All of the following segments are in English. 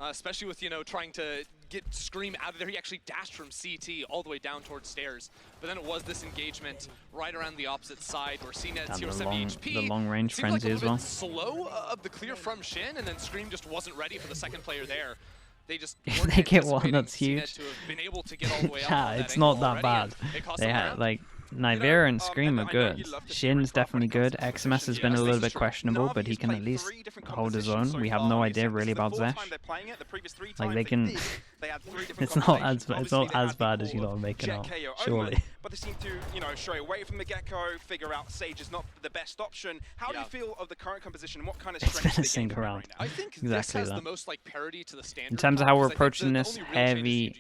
especially with, you know, trying to get Scream out of there. He actually dashed from CT all the way down towards stairs. But then it was this engagement right around the opposite side where CNET 070 HP. The long range seemed frenzy like as well. Slow of the clear from Shin, and then Scream just wasn't ready for the second player there. They just If they get one, that's huge. to have been able to get all the way Yeah, up it's not that bad. They had like NAVI and Scream are good. Shin's definitely good. XMS has been a little bit questionable, but he can at least hold his own. We have no idea really about Zesh. Like they can. It's not as bad as you lot are making out, surely. But they seem to, you know, stray away from the get-go, figure out Sage is not the best option. How do you feel of the current composition and what kind of strength It's been a sink around. I think exactly this has that. the most like parity to the standard. In terms of how we're approaching this, heavy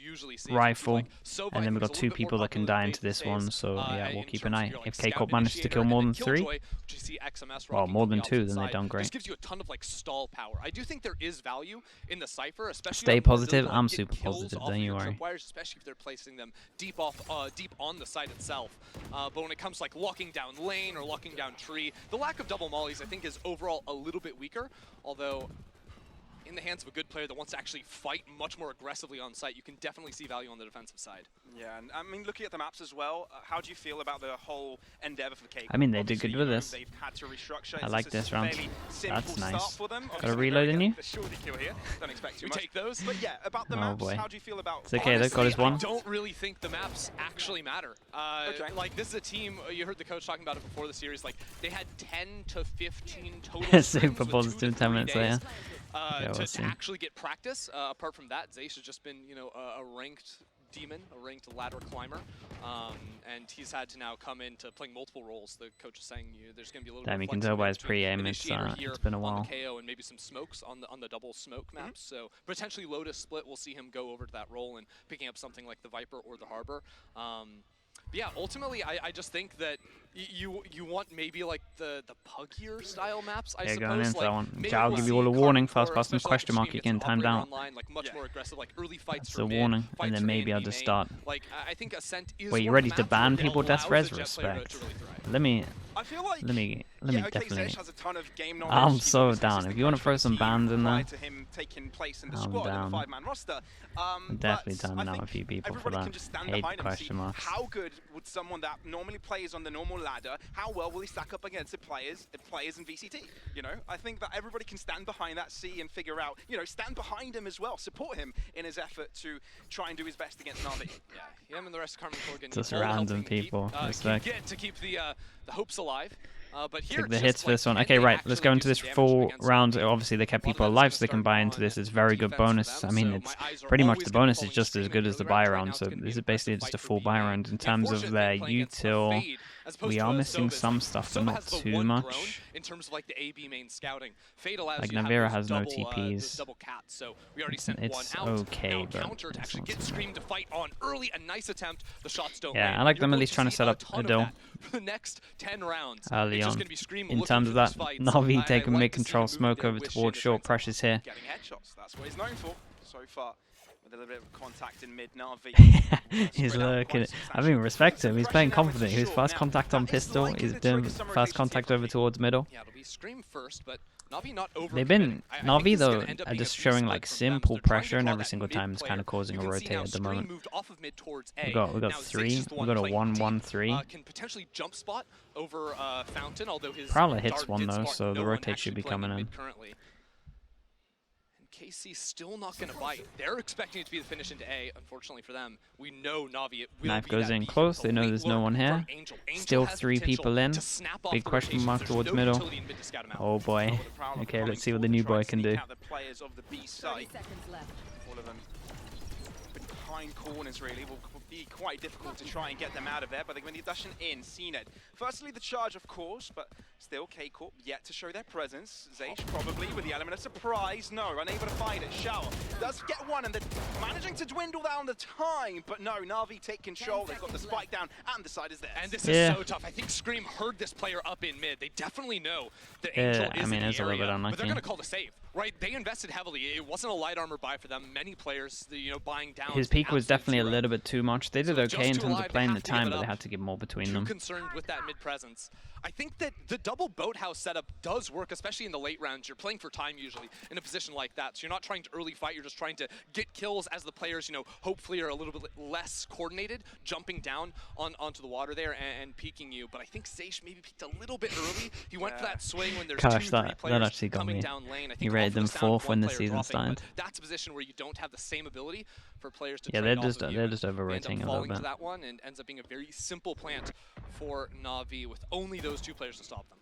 rifle, and then we've got 2 people that can die into this one, so yeah, we'll keep an eye. If KCORP manages to kill more than 3, well, more than 2, then they've done great. This gives you a ton of like stall power. I do think there is value in the Cypher, especially Stay positive. I'm super positive, don't you worry. Especially if they're placing them deep on the site itself. But when it comes to like locking down lane or locking down tree, the lack of double mollies I think is overall a little bit weaker. Although in the hands of a good player that wants to actually fight much more aggressively on site, you can definitely see value on the defensive side. Yeah, and I mean, looking at the maps as well, how do you feel about the whole endeavor for KCORP? I mean, they did good with this. They've had to restructure. I like this round. That's nice. Got a reload in you? Don't expect too We much. take those. But yeah, about the maps, how do you feel about? It's okay, they've got his one. I don't really think the maps actually matter. Like this is a team. You heard the coach talking about it before the series. Like they had 10 to 15 total. Super positive 10 minutes later. To actually get practice. Apart from that, Zesh has just been, you know, a ranked demon, a ranked ladder climber, and he's had to now come into playing multiple roles. The coach is saying there's going to be a little. Damn, you can tell by his pre-aim. It's been a while. On the KO and maybe some smokes on the double smoke maps. So potentially Lotus split. We'll see him go over to that role and picking up something like the Viper or the Harbor. But yeah, ultimately, I just think that you want maybe like the puggier style maps. I yeah, suppose. going into like, that one. I'll give you all a warning. Fast pass and question mark. You're getting timed out. Like much more aggressive, like early fights. That's a warning, and then maybe I'll just start. Like I think Ascent is. Wait, you ready to ban people? Death res respect. Let me definitely. I'm so down. If you want to throw some bans in there, I'm down. I'm definitely timing out a few people for that. Hate question marks. How good would someone that normally plays on the normal ladder, how well will he stack up against the players in VCT? You know, I think that everybody can stand behind that, see and figure out, you know, stand behind him as well, support him in his effort to try and do his best against NAVI. Yeah, him and the rest of Carmen Corgan. Just random people. Respect. To keep the hopes alive. But here take the hits for this one. Okay, right. Let's go into this full round. Obviously, they kept people alive, so they can buy into this. It's very good bonus. I mean, it's pretty much the bonus is just as good as the buy round. So this is basically just a full buy round in terms of their util. We are missing some stuff, but not too much. In terms of like the AB main scouting, like Navira has no TPs. So we already sent it's one out. Okay, but counter to actually get Scream to fight on early. A nice attempt. The shots don't. Yeah, I like them at least trying to set up a duel. For the next 10 rounds. Early on. In terms of that, NAVI taking mid-control smoke over towards short pressures here. Getting headshots. That's what he's known for so far. With a little bit of contact in mid, NAVI. He's looking. I mean, respect him. He's playing confident. He was first contact on pistol. He's doing fast contact over towards middle. Yeah, it'll be Scream first, but NAVI not over. They've been NAVI though are just showing like simple pressure, and every single time it's kind of causing a rotate at the moment. We got 3. We got a 1-1-3. Can potentially jump spot over Fountain, although his Prowler hits one though, so the rotate should be coming in. KC still not going to bite. They're expecting it to be the finish into A. Unfortunately for them, we know NAVI will Knife goes in close. They know there's no one here. Still 3 people in. Big question mark towards middle. Oh boy. Okay, let's see what the new boy can do. Behind corners really will be quite difficult to try and get them out of there, but they're going to be dashing in. CNET. Firstly, the charge, of course, but still KCORP yet to show their presence. Zesh probably with the element of surprise. No, unable to find it. Shower does get one, and they're managing to dwindle down the time, but no, NAVI take control. They've got the spike down, and the side is there. And this is so tough. I think Scream heard this player up in mid. They definitely know that Angel is in the area, but they're going to call the save. Right, they invested heavily. It wasn't a light armor buy for them. Many players, you know, buying down. His peak was definitely a little bit too much. They did okay in terms of playing the time, but they had to get more between them. Concerned with that mid presence. I think that the double boathouse setup does work, especially in the late rounds. You're playing for time usually in a position like that. So you're not trying to early fight, you're just trying to get kills as the players, you know, hopefully are a little bit less coordinated, jumping down onto the water there and peeking you. But I think Zeish maybe peeked a little bit early. He went for that swing when there's two, three players coming down lane. I think he rated them 4th when the season started. That's a position where you don't have the same ability for players to they're just over-rotating a little bit. That one and ends up being a very simple plant for NAVI with only those 2 players to stop them.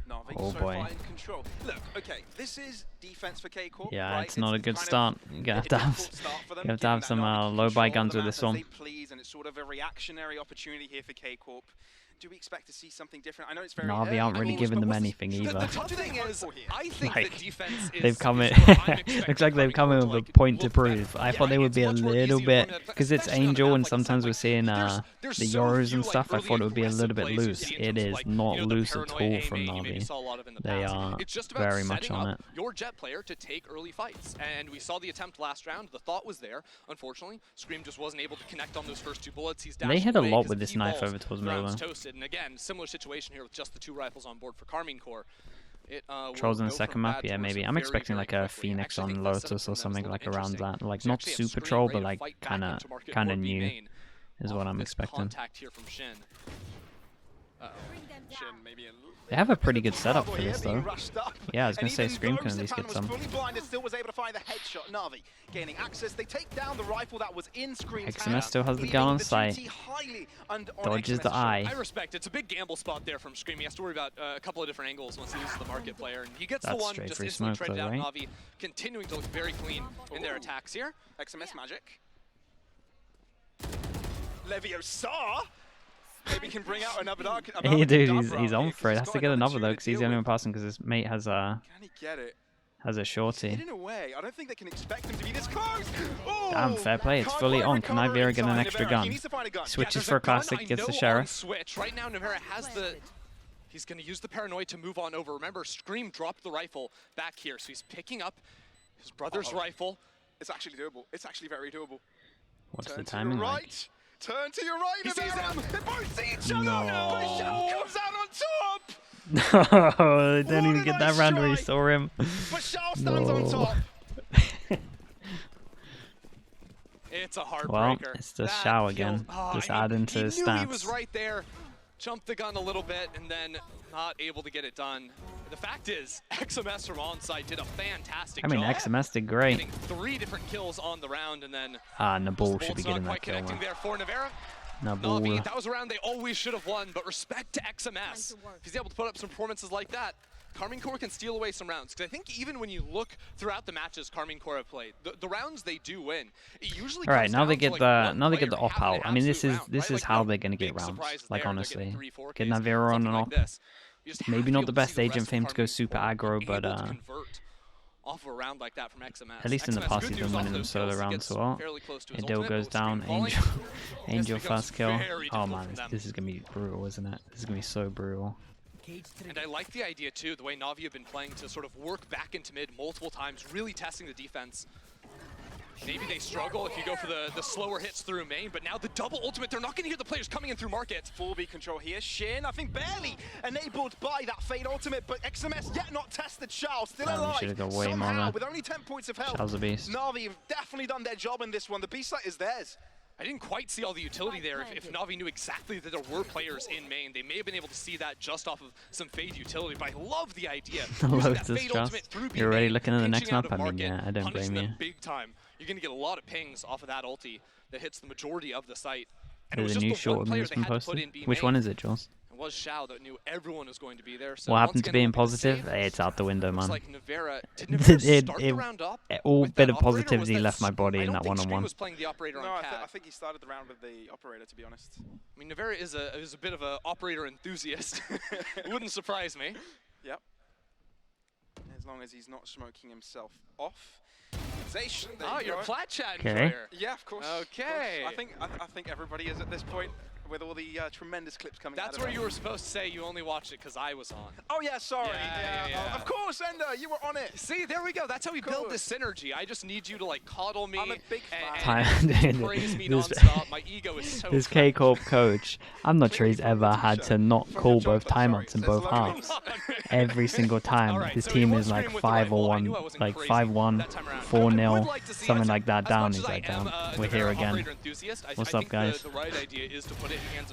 NAVI oh so boy. far in control. Look, okay, this is defense for KCORP. Yeah, right? it's not a good start. You have to have some low buy guns with this one. Please, and it's sort of a reactionary opportunity here for KCORP. Do we expect to see something different? I know it's very NAVI aren't really giving them anything either. The tough thing is, I think like, that defense is... They've come in... looks like they've come in with a point to prove. I thought they would be a little bit... Because it's Angel and sometimes we're seeing the Euros and stuff, I thought it would be a little bit loose. It is not loose at all from NAVI. They are very much on it. Your jet player to take early fights. And we saw the attempt last round. The thought was there. Unfortunately, Scream just wasn't able to connect on those first 2 bullets. He's they hit a lot with this knife over towards middle. And again, similar situation here with just the 2 rifles on board for KCORP. Trolls in the second map, yeah, maybe. I'm expecting like a Phoenix on Lotus or something like around that. Like not super troll, but like kind of new is what I'm expecting. They have a pretty good setup for this though. Yeah, I was gonna say Scream can at least get some. XMS still has the gun on sight. Dodges the eye. I respect it's a big gamble spot there from Scream. He has to worry about a couple of different angles once he loses the market player. And he gets the one, just instantly traded out. NAVI continuing to look very clean in their attacks here. XMS magic. Leviosa! Maybe can bring out another dark. Hey, dude, he's on for it. Has to get another though, because he's the only one passing. Because his mate has a shorty. Hidden away. I don't think they can expect him to be this close. Oh, damn, fair play. It's fully on. Can Nivera get an extra gun? Switches for a classic, gets the sheriff. Switch right now. Nivera has the. He's going to use the paranoid to move on over. Remember, Scream dropped the rifle back here, so he's picking up his brother's rifle. It's actually doable. It's actually very doable. What's the timing like? Turn to your right, he sees them! They both see each other! No. But Shao comes out on top! No, they didn't even get that round where he saw him. But Shao stands on top! It's a heartbreaker. Well, it's just Shao again. Just adding to his stats. He was right there, jumped the gun a little bit, and then not able to get it done. The fact is, XMS from onside did a fantastic job. I mean, XMS did great. Getting 3 different kills on the round, and then Nabul should be getting that kill. There for Nivera. Nabul. That was a round they always should have won, but respect to XMS. If he's able to put up some performances like that, KCORP can steal away some rounds. Because I think even when you look throughout the matches KCORP have played, the rounds they do win, it usually all right, now they get the the op out. I mean, this is how they're gonna get rounds. Like honestly, get Navera on and op. Maybe not the best agent for him to go super aggro, but off a round like that from XMS. At least in the past he's been winning them solo rounds so well. Adil goes down, Angel fast kill. Oh man, this is gonna be brutal, isn't it? This is gonna be so brutal. And I like the idea too, the way NAVI have been playing to sort of work back into mid multiple times, really testing the defense. Maybe they struggle if you go for the slower hits through main, but now the double ultimate, they're not going to hear the players coming in through market. Full B control here. Shin, I think barely enabled by that Fade ultimate, but XMS yet not tested. Shao still alive. Should have got way somehow, more with only 10 points of health. Shao's a beast. NAVI have definitely done their job in this one. The B site is theirs. I didn't quite see all the utility there. If NAVI knew exactly that there were players in main, they may have been able to see that just off of some Fade utility, but I love the idea. You're already looking at the next map? I mean, yeah, I don't blame you. Big time. You're going to get a lot of pings off of that ulti that hits the majority of the site. There's a new short move's been posted. Which one is it, Jules? It was Shao that knew everyone was going to be there. So what happened to being positive? Hey, it's out the window, man. Like Nivera, did Nivera start the round up all bit of positivity left my body in that one-on-one. Was playing the operator on Cat. I think he started the round with the operator, to be honest. I mean, Nivera is a bit of an operator enthusiast. It wouldn't surprise me. Yep. As long as he's not smoking himself off. Zeish, you're a plat chat enjoyer. Yeah, of course. Okay. Of course. I think everybody is at this point with all the tremendous clips coming out. That's where you were supposed to say you only watched it because I was on. Oh yeah, sorry. Yeah. Of course. Ascender, you were on it. See, there we go. That's how we build this synergy. I just need you to like coddle me. I'm a big fan. Praise me nonstop. My ego is so this KCORP coach, I'm not sure he's ever had to not call both timeouts in both halves. Every single time. His team is like 5-1, like 5-1, 4-0, something like that down. He's like, damn, we're here again. What's up, guys?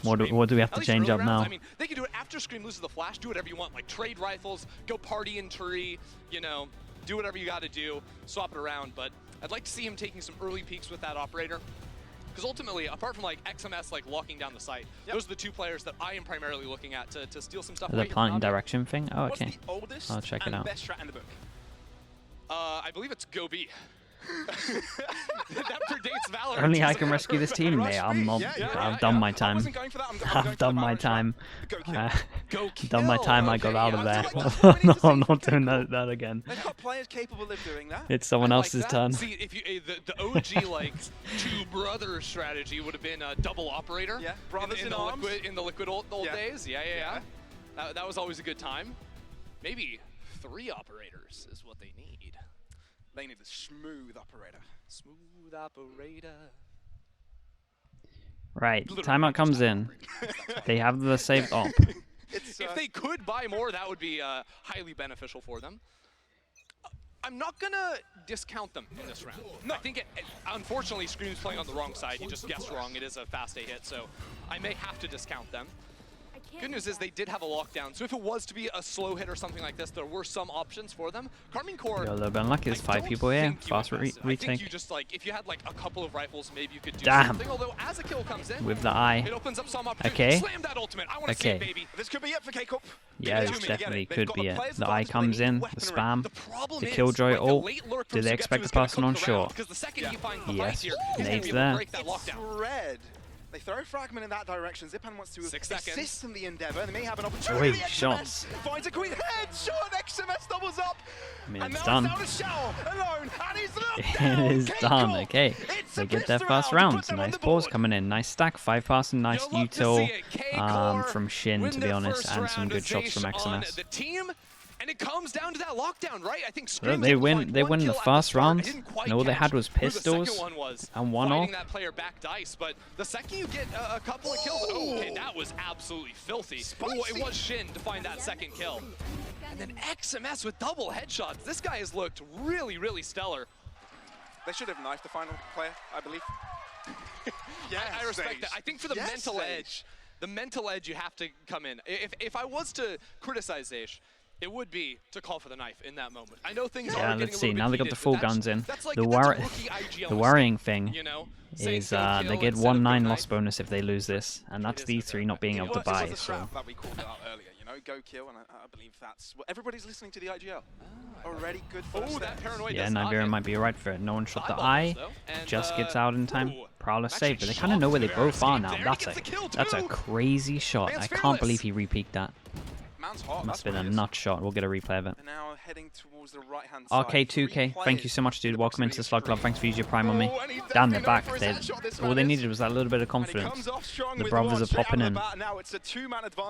What do we have to change up now? I mean, they can do it after Scream loses the flash. Do whatever you want, like trade rifles, go party in tree, you know, do whatever you got to do, swap it around. But I'd like to see him taking some early peeks with that operator. Because ultimately, apart from like XMS like locking down the site, those are the two players that I am primarily looking at to steal some stuff. The planting direction thing? Oh, okay. What's the oldest I'll check it out. Best strat in the book? I believe it's Go B. That predates Valorant. Only I can rescue this team, mate. I've done my time. I've done my time. Done my time. I got out of there. No, I'm not doing that again. They've got players capable of doing that. It's someone else's turn. See, if you the OG like two brother strategy would have been a double operator. Yeah, brothers in the liquid old days. Yeah. That was always a good time. Maybe 3 operators is what they need. They need the smooth operator. Smooth operator. Right, timeout comes in. They have the saved op. If they could buy more, that would be highly beneficial for them. I'm not gonna discount them in this round. No. I think, unfortunately, Scream's playing on the wrong side. He just guessed wrong. It is a fast A hit, so I may have to discount them. Good news is they did have a lockdown, so if it was to be a slow hit or something like this, there were some options for them. KCORP, you're a little bit unlucky. There's 5 people here. Fast retake. I think you just like, if you had like a couple of rifles, maybe you could do Damn. something. Although as a kill comes in, with the eye. It opens up some opportunity. Okay. Slam that ultimate. I want to see it, baby. This could be it for KCORP. Yeah, it definitely could be it. The eye comes in, the spam, the Killjoy ult. Do they expect the person on short? Yes, nades there. Red. They throw a fragment in that direction. Zipan wants to assist in the endeavor. They may have an opportunity. Great shots. Finds a quick headshot. XMS doubles up. I mean, it's done. It is done. Okay, they get their first round. Nice balls coming in. Nice stack. 5 passing. Nice util from Shin, to be honest, and some good shots from XMS. And it comes down to that lockdown, right? I think they win the first round, and all they had was pistols and one off. That player back dice, but the second you get a couple of kills, okay, that was absolutely filthy. Oh, it was Shin to find that second kill. And then XMS with double headshots. This guy has looked really, really stellar. They should have knifed the final player, I believe. Yeah, I respect that. I think for the mental edge, you have to come in. If I was to criticize Zaysh, it would be to call for the knife in that moment. I know things are let's see. Now they got the full guns in. Like the worrying thing is they get 1-9 loss bonus if they lose this, and that's these 3 not being able to buy. So. That we called out earlier, you know, go kill, and I believe that's what everybody's listening to the IGL. Already good for that paranoid. Yeah, Nivera might be right for it. No one shot the eye. Just gets out in time. Prowler saved, but they kind of know where they both are now. That's a crazy shot. I can't believe he repeaked that. Must have been a nut shot. We'll get a replay of it. Now heading towards the right-hand side. RK2K, thank you so much, dude. Welcome into the Slug Club. Thanks for using your prime on me. Down the back. All they needed was that little bit of confidence. The brothers are popping in.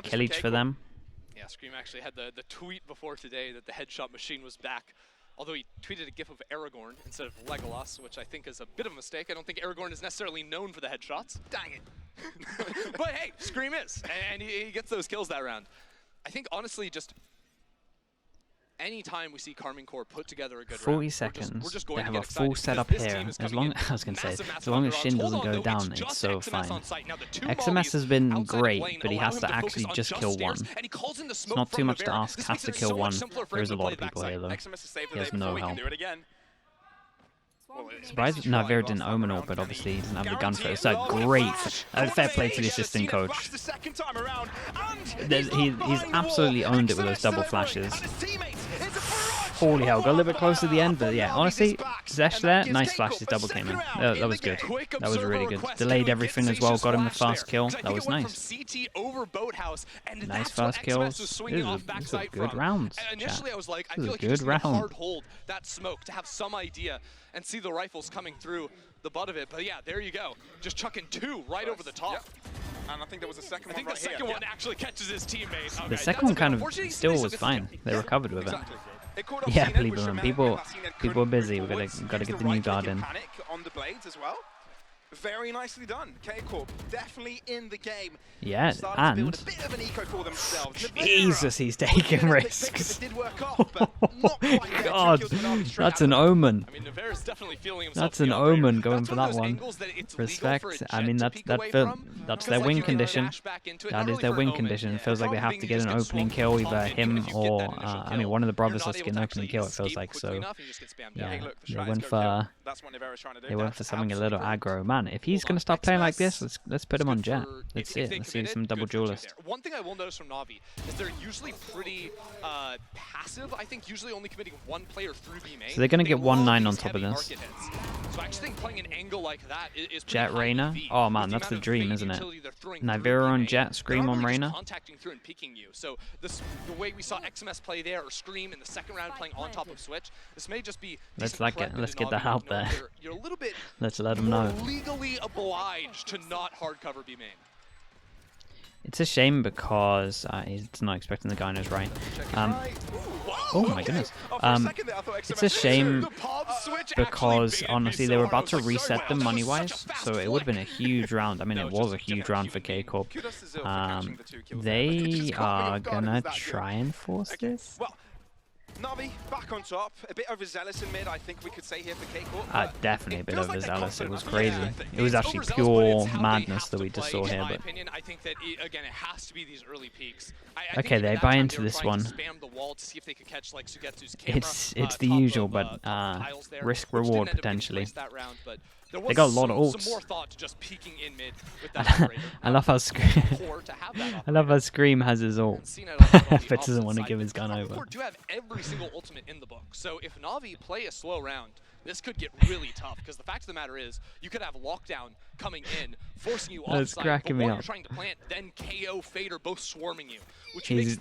Kill each for them. Yeah, Scream actually had the tweet before today that the headshot machine was back. Although he tweeted a gif of Aragorn instead of Legolas, which I think is a bit of a mistake. I don't think Aragorn is necessarily known for the headshots. Dang it. But hey, Scream is, and he gets those kills that round. I think, honestly, just any time we see KCORP put together a good 40 seconds. We're just going they have a full setup here. As long as Shin doesn't go down, it's so fine. XMS has been great, but he has to actually just kill one. It's not too much to ask. Has to kill one. There's a lot of people here, though. He has no help. Surprised Nivera didn't omen ult, but obviously he doesn't have the gun for it. It's a great fair play to the assistant coach. He's absolutely owned it with those double flashes. Holy hell, got a little bit close to the end, but yeah, honestly, Zesh there, nice flashes, double came in. That was good. That was really good. Delayed everything as well, got him the fast kill. That was nice. Nice fast kills. These are good rounds. Initially, I was like, I feel like good round. Hard hold that smoke to have some idea and see the rifles coming through the butt of it. But yeah, there you go. Just chucking 2 right over the top. Yep. And I think there was a second one. I think the second one actually catches his teammate. The second one kind of still was fine. They recovered with it. Yeah, Bleeberman. People are busy. We've got to get the new guard in. On the blades as well. Very nicely done. KCORP definitely in the game. Yeah, and a bit of an eco for themselves. Jesus, he's taking risks. Oh my God, that's an omen. I mean, Navarre's definitely feeling himself. That's an omen going for that one. Respect. I mean, that's their win condition. That is their win condition. It feels like they have to get an opening kill, either him or I mean, one of the brothers has to get an opening kill. It feels like so. Yeah, they went for something a little aggro. Man, if he's gonna start playing like this, let's put him on Jet. Let's see it. Let's see some double duelist. One thing I will notice from Navi is they're usually pretty passive. I think usually only committing one player through B main. So they're gonna get 1-9 on top of this. So I actually think playing an angle like that is Jet Reyna. Oh man, that's the dream, isn't it? Nivera on Jet, Scream on Reyna. Contacting through and peeking you. So the way we saw XMS play there, or Scream in the second round playing on top of Switch, this may just be. Let's get that out there. You're a little bit. Let's let them know. Legally obliged to not hardcover B main. It's a shame because he's not expecting the guy on his right. Oh my goodness. It's a shame because honestly they were about to reset them money-wise, so it would have been a huge round. I mean, it was a huge round for KCORP. They are gonna try and force this. Navi back on top, a bit overzealous in mid, I think we could say here for KCORP. Definitely a bit overzealous. It was crazy. It was actually pure madness that we just saw here. But I think that again, it has to be these early peaks. Okay, they buy into this one. It's the usual, but risk reward potentially. They got a lot of ults. I love how Scream has his ult, but doesn't want to give his gun over. Do have every single ultimate in the book, so if Navi play a slow round, this could get really tough. Because the fact of the matter is, you could have lockdown coming in, forcing you off site. Cracking me up. You're trying to plant, then KO, Fader both swarming you. Which he's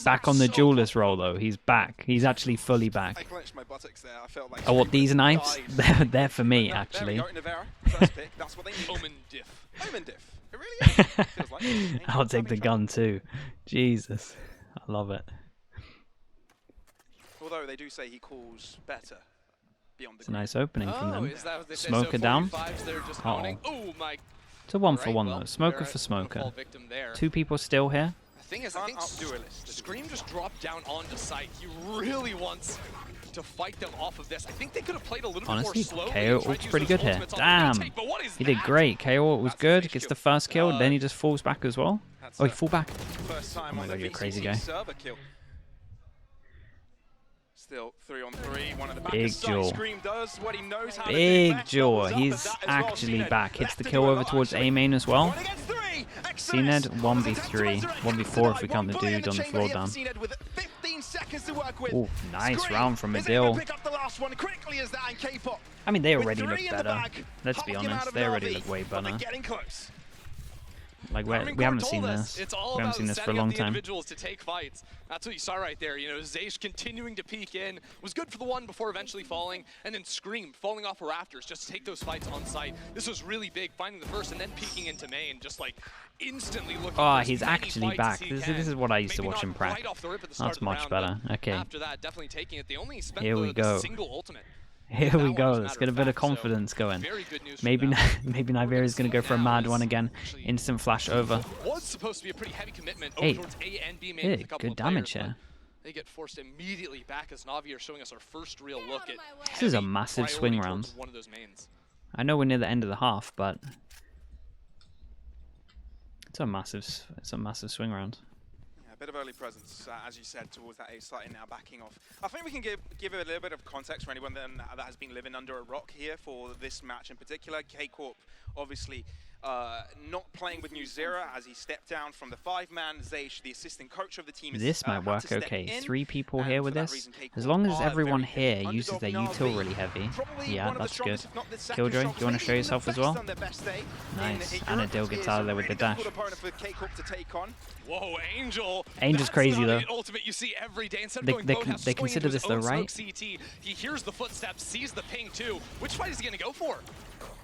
back on the duelist role though. He's back. He's actually fully back. I clenched my buttocks there. I felt like oh, what, these knives? They're for me actually. First pick. That's what they need. Omen diff. Omen diff. It really is. Feels like it. I'll take the gun too. Jesus, I love it. Although they do say he calls better. It's a nice opening from them. Smoker so down. Oh my. It's a 1-for-1 though. Smoker for Smoker. 2 people still here. The thing is, I think Scream just dropped down onto site. He really wants to fight them off of this. I think they could have played a little bit more slow. KO ult's pretty good here. Damn. He did great. KO ult was good. Gets the first kill. Then he just falls back as well. Oh, he fall back. Oh my god, you're a crazy guy. Still 3-on-3, one of the big jaw. Scream does what he knows how big to do jaw. He's actually back. Hits the kill over towards A main as well. CNED 1v3, 1v4 if we count the dude on the floor down. Oh, nice round from Adil. I mean, they already look better. Let's be honest, they already look way better. Like we haven't seen this. We haven't seen this for a long time. Individuals to take fights. That's what you saw right there. You know, Zaysh continuing to peek in was good for the one before eventually falling, and then Scream falling off of rafters just to take those fights on site. This was really big, finding the first and then peeking into main, just like instantly looking. Oh, he's actually back. This is what I used to watch him prac. That's much better. Okay. After that, definitely taking it. They only spent Here we go. Single ultimate. Here we go. Let's get a bit of confidence going. Maybe Nivera is going to go for a mad one again. Instant flash over. Was supposed to be a pretty heavy commitment hey, towards A and B main with a couple good damage players, here. They get forced immediately back as Navi are showing us our first real look at. This is a massive swing round. One of those mains. I know we're near the end of the half, but it's a massive swing round. Bit of early presence, as you said, towards that A site and now backing off. I think we can give a little bit of context for anyone that has been living under a rock here for this match in particular. KCORP obviously not playing with New Zera as he stepped down from the 5-man. Zaysh, the assistant coach of the team, this might work okay. 3 people here with this. As long as everyone here uses their util really heavy. Yeah, that's good. Killjoy, do you want to show yourself as well? Nice. And Adil gets out of there with the dash. Whoa, Angel! Angel's crazy though. Ultimate you see every day. They consider this though, right? CT. He hears the footsteps, sees the ping too. Which fight is he gonna go for?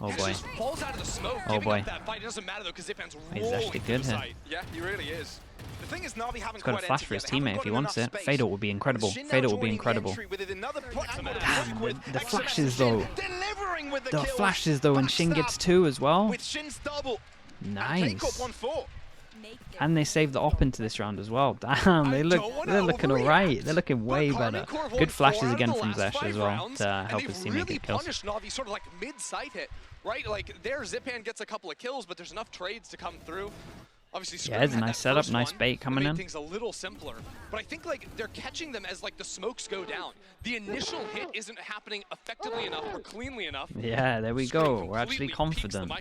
Oh boy. Falls out of the smoke. Oh boy. That fight. It doesn't matter though because Zipan's he's actually good here. Yeah, he really is. The thing is, Navi haven't He's got a quite flash entered for his yet. They haven't teammate if he gotten wants enough it. space. Fatal would be incredible. Shin now Fatal would be joining the incredible. entry with another Damn, with the XMS flashes Shin though. delivering with the The kills. flashes though, and Shin gets Backstab 2 as well. with Shin's double. Nice. And KCORP won 4. And they saved the op into this round as well. Damn, they're looking alright. They're looking way better. Good flashes again from Zesh as well to help his teammate get kills. Punished Navi sort of like mid-site hit, right? Like there, Zipan gets a couple of kills, but there's enough trades to come through. Obviously, yeah, it's a nice setup, nice bait coming in. Things a little simpler, but I think like they're catching them as like the smokes go down. The initial hit isn't happening effectively enough or cleanly enough. Yeah, there we go. We're actually confident.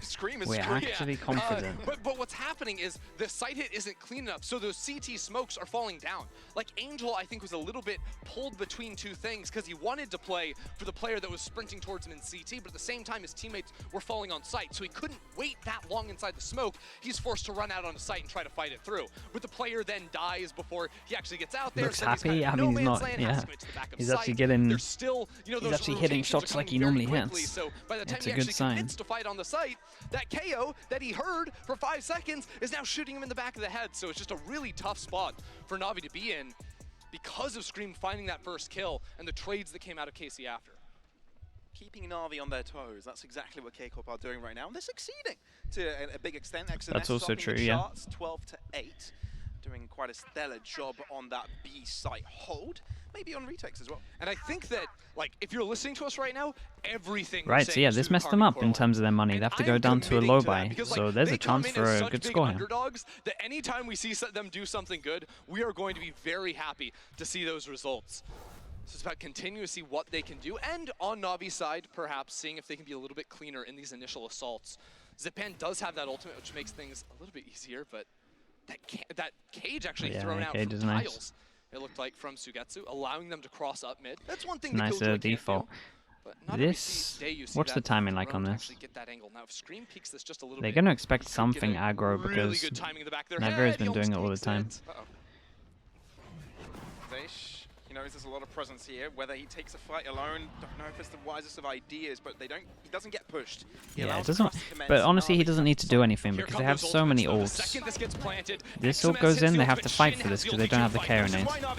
Scream is We're actually confident. But what's happening is the site hit isn't clean enough, so those CT smokes are falling down. Like Angel, I think, was a little bit pulled between two things because he wanted to play for the player that was sprinting towards him in CT, but at the same time, his teammates were falling on site, so he couldn't wait that long inside the smoke. He's forced to run out on the site and try to fight it through. But the player then dies before he actually gets out there. Looks so happy. I mean, he's not. Yeah, he's actually getting. There's still, you know, he's actually hitting shots like he normally hits. So by the time it's he a good actually sign. commits to fight on the site, that KO that he heard for 5 seconds is now shooting him in the back of the head. So it's just a really tough spot for Navi to be in because of Scream finding that first kill and the trades that came out of KC after. Keeping Navi on their toes. That's exactly what KCORP are doing right now, and they're succeeding to a big extent. XMS That's also true, yeah. 12-8, doing quite a stellar job on that B site hold. Maybe on retakes as well. And I think that, like, if you're listening to us right now, everything. Right, so yeah, this messed them up in terms of their money. They have to go down to a low buy, so there's a chance for a good score here. Underdogs that anytime we see them do something good, we are going to be very happy to see those results. So it's about continuing to see what they can do, and on Navi's side, perhaps seeing if they can be a little bit cleaner in these initial assaults. Zipan does have that ultimate, which makes things a little bit easier, but that cage actually thrown out from tiles. Nice. It looked like from Sugetsu, allowing them to cross up mid. That's one thing. Nice default. This, what's the timing like on this? They're going to expect something aggro because NAVI has been doing it all the time. He knows there's a lot of presence here. Whether he takes a fight alone, don't know if it's the wisest of ideas, but he doesn't get pushed. Yeah, it doesn't. But honestly, he doesn't need to do anything because they have so many ults. This ult goes in, they have to fight for this because they don't have the care in it. Not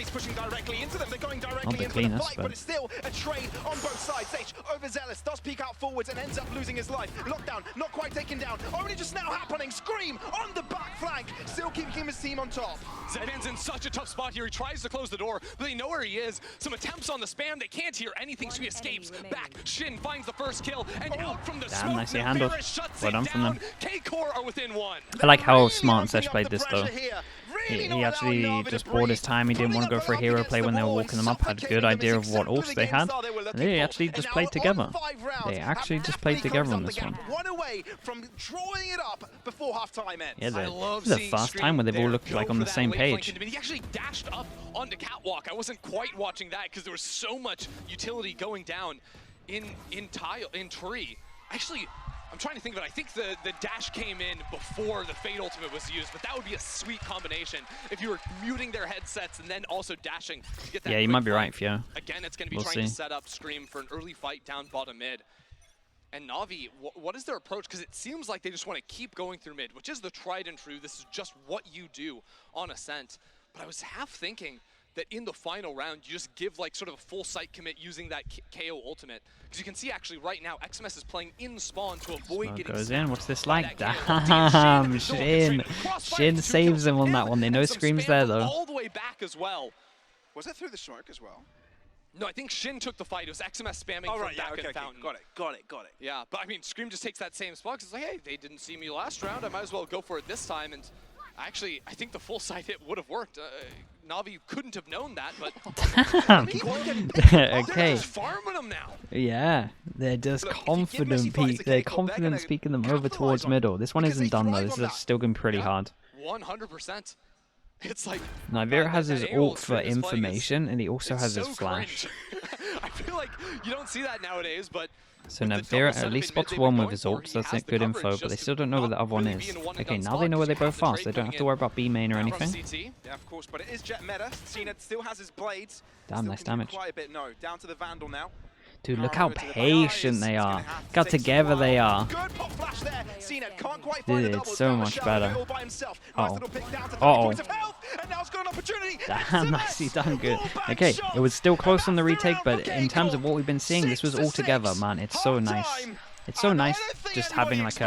the cleanest, but it's still a trade on both sides. H overzealous does peek out forwards and ends up losing his life. Lockdown, not quite taken down. Only just now happening. Scream on the back flank, still keeping his team on top. Zipan's in such a tough spot here. He tries to close the door, but they know where he is. Some attempts on the spam. They can't hear anything, so he escapes back. Shin finds the first kill, and out from the smoke, nicely handled. Well done from them. KCORP are within 1. I like how smart Zesh played this though. He actually just bought his time. He didn't want to go for a hero play when they were walking them up. Had a good idea of what ults they had. And they actually just played together. They actually just played together on this one. One away from drawing it up before halftime ends. Yeah, this is the first time where they've all looked like on the same page. He actually dashed up onto catwalk. I wasn't quite watching that because there was so much utility going down in tree. Actually, I'm trying to think of it. I think the dash came in before the Fate ultimate was used, but that would be a sweet combination if you were muting their headsets and then also dashing to get that. Yeah, you might be right, Fio. Again, it's going to be trying to set up Scream for an early fight down bottom mid. And Navi, what is their approach? Because it seems like they just want to keep going through mid, which is the tried and true. This is just what you do on Ascent. But I was half thinking that in the final round, you just give like sort of a full site commit using that KO ultimate. Because you can see actually right now, XMS is playing in spawn to avoid getting goes in. What's this like? Damn, Shin. Shin saves him on that one. They know Scream's there though. All the way back as well. Was it through the smoke as well? No, I think Shin took the fight. It was XMS spamming from back in Fountain. Got it. Yeah, but I mean, Scream just takes that same spot because it's like, hey, they didn't see me last round. I might as well go for it this time. And actually, I think the full side hit would have worked. Navi couldn't have known that, but okay. Farming them now. Yeah, they're just confident. They're confident speaking them over towards middle. This one isn't done though. This is still going to be pretty hard. 100%. It's like NAVI has his ult for information, and he also has his flash. I feel like you don't see that nowadays, but. So NAVI at least spots one with his ult, so that's good info, but they still don't know where the other one is. Okay, now they know where they both are, so they don't have to worry about B main or anything. Yeah, of course, but it is Jet meta. Cena still has his blades. Damn, nice damage. Quite a bit, no. Down to the Vandal now. Dude, look how patient they are. Look how together they are. Dude, it's so much better. Uh-oh. Uh-oh. Damn, nicely done, good. Okay, it was still close on the retake, but in terms of what we've been seeing, this was all together, man. It's so nice. It's so nice just having like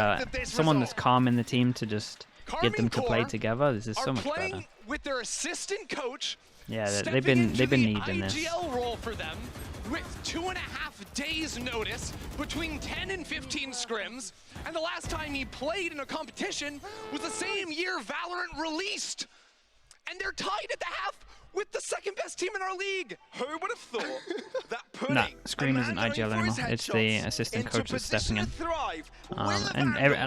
someone that's calm in the team to just get them to play together. This is so much better. With their assistant coach, yeah, they've been needing this. IGL role for them with 2.5 days notice between 10 and 15 scrims, and the last time he played in a competition was the same year Valorant released, and they're tied at the half with the second best team in our league. Who would have thought that putting nah, Scream isn't IGL anymore. It's the assistant coach that's stepping in.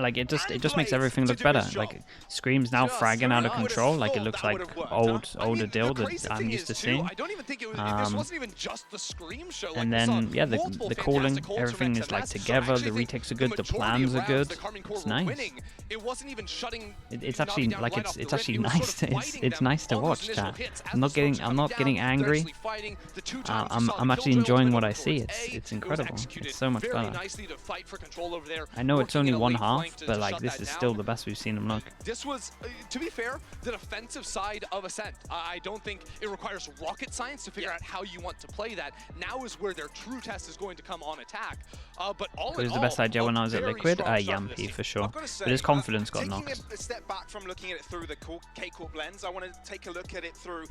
Like it just makes everything look better. Like Scream's now fragging out of control. Like it looks like older Dill that I'm used to seeing. And then yeah, the calling, everything is like together. The retakes are good. The plans are good. It's nice. It's actually like it's actually nice. It's nice to watch, chat. I'm not getting angry. I'm actually enjoying what I see. It's incredible. It's so much better. I know it's only one half, but like this is still the best we've seen them look. This was, to be fair, the defensive side of Ascent. I don't think it requires rocket science to figure out how you want to play that. Now is where their true test is going to come on attack. But all Who's the best IGL when I was at Liquid? Yampy for sure. But his confidence got knocked. Taking a step back from looking at it through the KCORP lens, I want to take a look at it through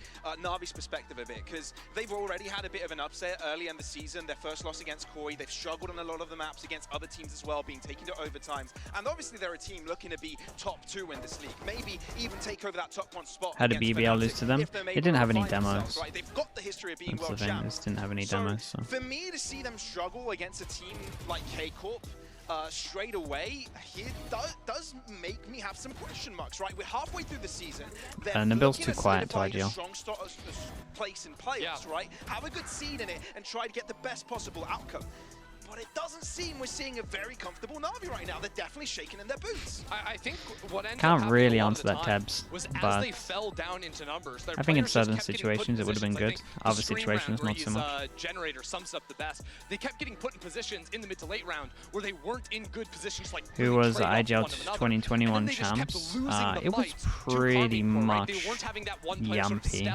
NAVI's perspective a bit, because they've already had a bit of an upset early in the season. Their first loss against Koi, they've struggled on a lot of the maps against other teams as well, being taken to overtimes. And obviously they're a team looking to be top 2 in this league, maybe even take over that top 1 spot. How did BBL lose to them? They didn't have any demos. Right? They've got the history of being That's world the thing, they champs. just didn't have any demos. So. For me to see them struggle against a team like KCORP straight away, here does make me have some question marks, right? We're halfway through the season. Nabil's too quiet to IGL. Strong place in playoffs, right? Have a good seed in it and try to get the best possible outcome. But it doesn't seem we're seeing a very comfortable Navi right now. They're definitely shaking in their boots. I think what ended Can't really answer that, Tebs, but they fell down into numbers, I think in certain situations it would have been good. Other situations, not so much. Generator sums up the best. They kept getting put in positions in the mid to late round where they weren't in good positions. Like who was IGL 2021 champs? It was pretty much Yampy.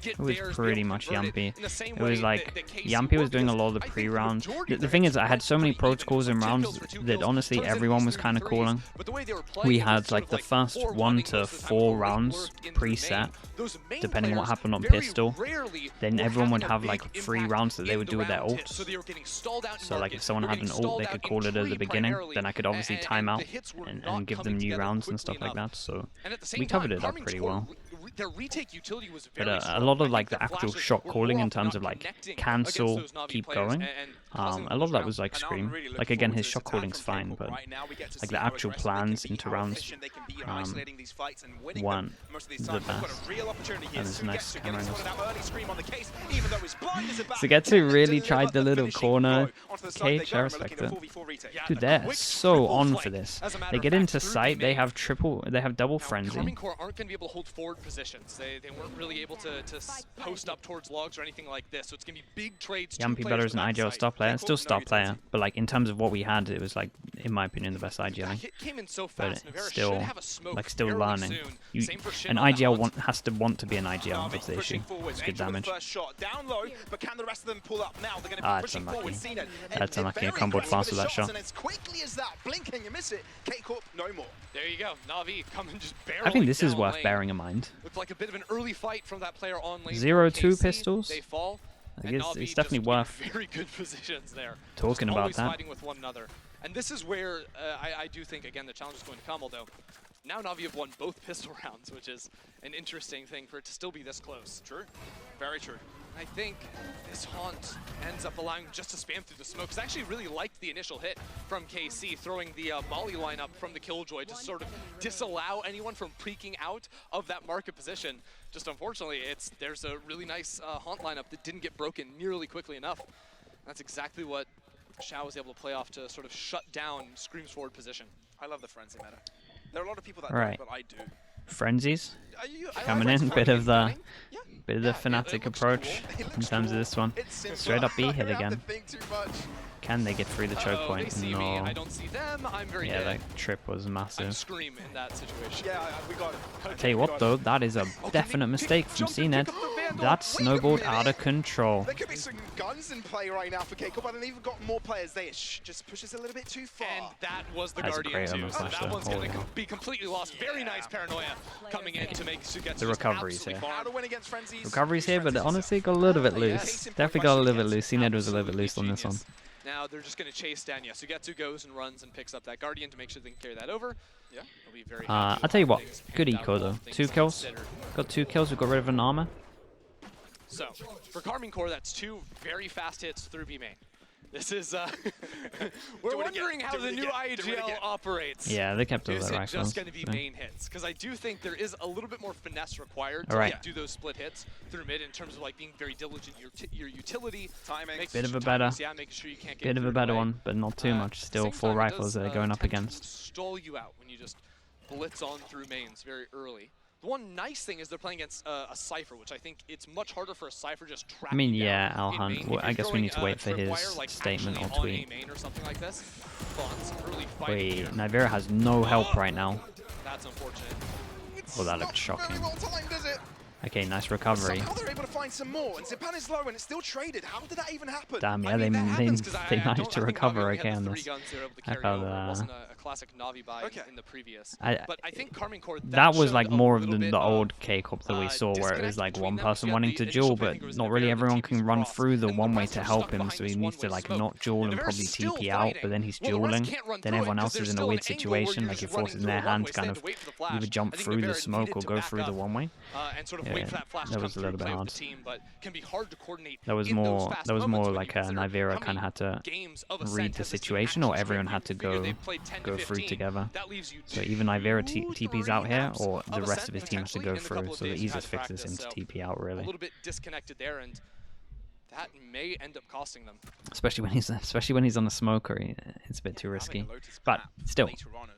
It was pretty much Yampy. It was like Yampy was doing a lot of the pre-rounds. The thing is, I had so many protocols and rounds that honestly everyone was kind of calling. We had like the first 1 to 4 rounds preset, depending on what happened on pistol. Then everyone would have like 3 rounds that they would do with their ults. So like if someone had an ult, they could call it at the beginning. Then I could obviously time out and give them new rounds and stuff like that. So we covered it up pretty well. But a lot of like the actual shot calling in terms of like cancel, keep going, a lot of that was like Scream. Like again, his shot calling's fine, but like the actual plans into rounds weren't the best. That was nice camera angles. So Getsu really tried the little corner cage. I respect it. Dude, they're so on for this. They get into sight. They have double frenzy. Aren't going to be able to hold forward positions. They weren't really able to post up towards logs or anything like this. So it's going to be big trades. Yampy better as an IGL star player. Still star player, but like in terms of what we had, it was like, in my opinion, the best IGL. But it's still like still learning. An IGL has to want to be an IGL. That's the issue. It's good damage. That's unlucky. That's unlucky. I comboed fast with that shot. There you go. Navi coming just barely. I think this is worth bearing in mind. Looked like a bit of an early fight from that player on lane. 0-2 pistols. They fall. It's definitely worth very good positions there. Talking about that. Fighting with one another. And this is where I do think again the challenge is going to come. Although now Navi have won both pistol rounds, which is an interesting thing for it to still be this close. True. Very true. I think this haunt ends up allowing just to spam through the smoke. Because I actually really liked the initial hit from KC, throwing the Molly lineup from the Killjoy to sort of disallow anyone from peeking out of that market position. Just unfortunately, there's a really nice haunt lineup that didn't get broken nearly quickly enough. That's exactly what Xiao was able to play off to sort of shut down Scream's forward position. I love the frenzy meta. There are a lot of people that don't, but I do. Frenzies coming in, bit of the Fnatic approach in terms of this one. Straight up B hit again. Can they get through the choke point? No. I don't see them. I'm very Yeah, dead. that trip was massive. Scream in that situation. Yeah, we got it. I tell you what though, that is a definite mistake from CNED. That snowballed out of control. There could be some guns in play right now for KCORP, but they've even got more players. They just pushes a little bit too far. And that was the That's a Guardian great too. omen So flash that there. one's going to be completely lost. Very nice paranoia coming in to make Sugetsu The recovery's here. How to win against Frenzies. Recovery's here, but it honestly got a little bit loose. Definitely got a little bit loose. CNED was a little bit loose on this one. Now they're just going to chase down. Yeah, Sugetsu goes and runs and picks up that Guardian to make sure they can carry that over. Yeah, he'll be very happy I'll tell you what, things good panned out, eco all though. things 2 kills. considered. Got 2 kills, we got rid of an armor. So, for KCORP, that's 2 very fast hits through B main. This is, we're wondering how the new IGL operates. Yeah, they kept all Is their it rifles. just going to be main hits? Because I do think there is a little bit more finesse required to Alright. do those split hits through mid in terms of like being very diligent your utility, timing, Bit of a better, making sure you can't get bit of a through better away. one, but not too much. Still Same 4 time, it rifles does, that they're going up tend to against. stall you out when you just blitz on through mains very early. The one nice thing is they're playing against a Cypher, which I think it's much harder for a Cypher just track. I mean, you yeah, down in Alhan. main. Well, If I you're guess we throwing need to wait for a his tripwire, like, statement or actually on tweet. A main or something like this. Thoughts, early fighting here. Wait, Nivera has no help right now. That's unfortunate. Oh, that looked shocking. Very well timed, is it? Okay, nice recovery. Somehow they're able to find some more, and Zipan is low, and it's still traded. How did that even happen? Damn, yeah, I mean, that they happens 'cause they I managed don't- to I think recover Navi only okay had on the this. 3 guns they were able to I carry felt over. It wasn't a classic Navi buy in the previous. But I think KCORP, that was showed like a more of little bit the old KCORP that we saw, where it was disconnect like between one them. person You had wanting the to initial duel, picking, but it was not Navarro, really the everyone TPs can run across, through the and the one way rest to were help stuck him, behind so this he needs to one-way like smoke. not duel and Navarro's probably still TP out, fighting. but then he's Well, the rest dueling. can't run Then through it everyone 'cause else there's is in a still weird an angle where situation, you're like just it running forces through their a one-way, hand to so kind they of have to wait for the flash. either jump I think through the Navarro smoke needed or to go back through the up, one-way. And sort of wait for that flash to that come was a through, little bit play with hard. the team, but can be hard to coordinate. That was in those more fast that was moments more when like you consider Nivera how kind of many had to games of Ascent read the has this team situation, or actually everyone played. had to You figure go they've played 10 to through 15. together. That leaves you So even Nivera 2, TP's out 3 here, maps or the of rest of his Ascent team has to potentially go in a couple through, of so the days easiest past fix is practice, into so TP out a really. little bit disconnected there, and that may end up costing them. Especially when he's on the smoker, it's a bit too risky. But still,